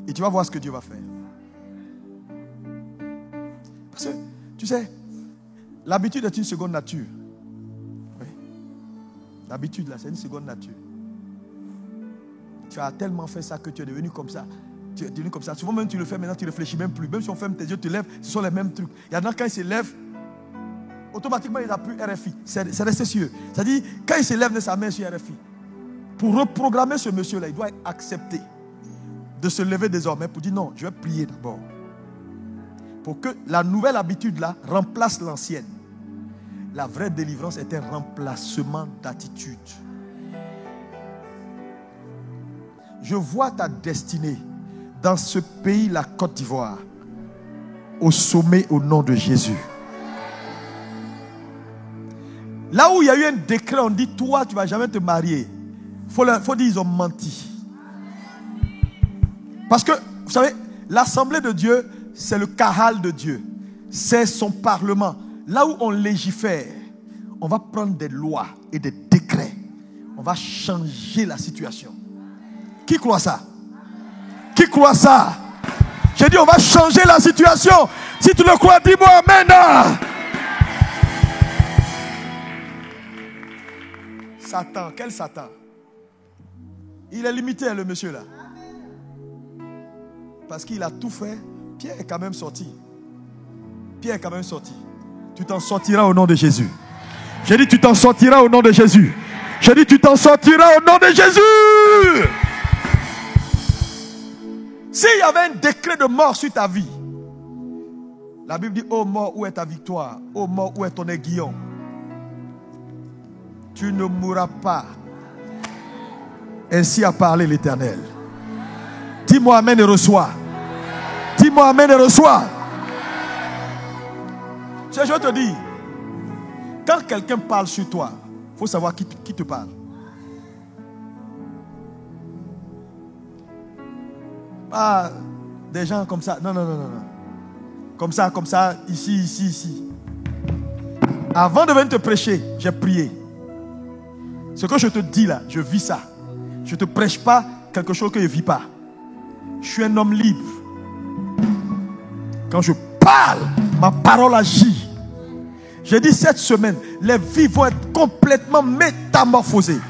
Et tu vas voir ce que Dieu va faire. Parce que, tu sais, l'habitude est une seconde nature. Oui. L'habitude, là, c'est une seconde nature. Tu as tellement fait ça que tu es devenu comme ça. Tu es devenu comme ça. Souvent même tu le fais, maintenant tu ne réfléchis même plus. Même si on ferme tes yeux, tu te lèves, ce sont les mêmes trucs. Il y en a quand ils se lèvent, automatiquement il n'a plus RFI. C'est resté sur eux. C'est-à-dire, quand il se lève de sa main sur RFI, pour reprogrammer ce monsieur-là, il doit accepter de se lever désormais pour dire non, je vais prier d'abord. Pour que la nouvelle habitude-là remplace l'ancienne. La vraie délivrance est un remplacement d'attitude. Je vois ta destinée dans ce pays, la Côte d'Ivoire, au sommet au nom de Jésus. Là où il y a eu un décret, on dit toi, tu ne vas jamais te marier. Faut dire ils ont menti. Parce que, vous savez, l'assemblée de Dieu, c'est le Kahal de Dieu. C'est son parlement. Là où on légifère, on va prendre des lois et des décrets. On va changer la situation. Qui croit ça? Qui croit ça? J'ai dit on va changer la situation. Si tu le crois, dis-moi amen. Satan, quel Satan? Il est limité, le monsieur là. Parce qu'il a tout fait. Pierre est quand même sorti. Pierre est quand même sorti. Tu t'en sortiras au nom de Jésus. J'ai dit tu t'en sortiras au nom de Jésus. J'ai dit tu t'en sortiras au nom de Jésus. S'il y avait un décret de mort sur ta vie, la Bible dit, ô mort, où est ta victoire? Ô mort, où est ton aiguillon? Tu ne mourras pas. Ainsi a parlé l'Éternel. Dis-moi amen et reçois. Dis-moi amen et reçois. Je vais te dire, quand quelqu'un parle sur toi, il faut savoir qui te parle. Pas des gens comme ça. Non. Comme ça, ici. Avant de venir te prêcher, j'ai prié. Ce que je te dis là, je vis ça. Je ne te prêche pas quelque chose que je ne vis pas. Je suis un homme libre. Quand je parle, ma parole agit. J'ai dit cette semaine, les vies vont être complètement métamorphosées.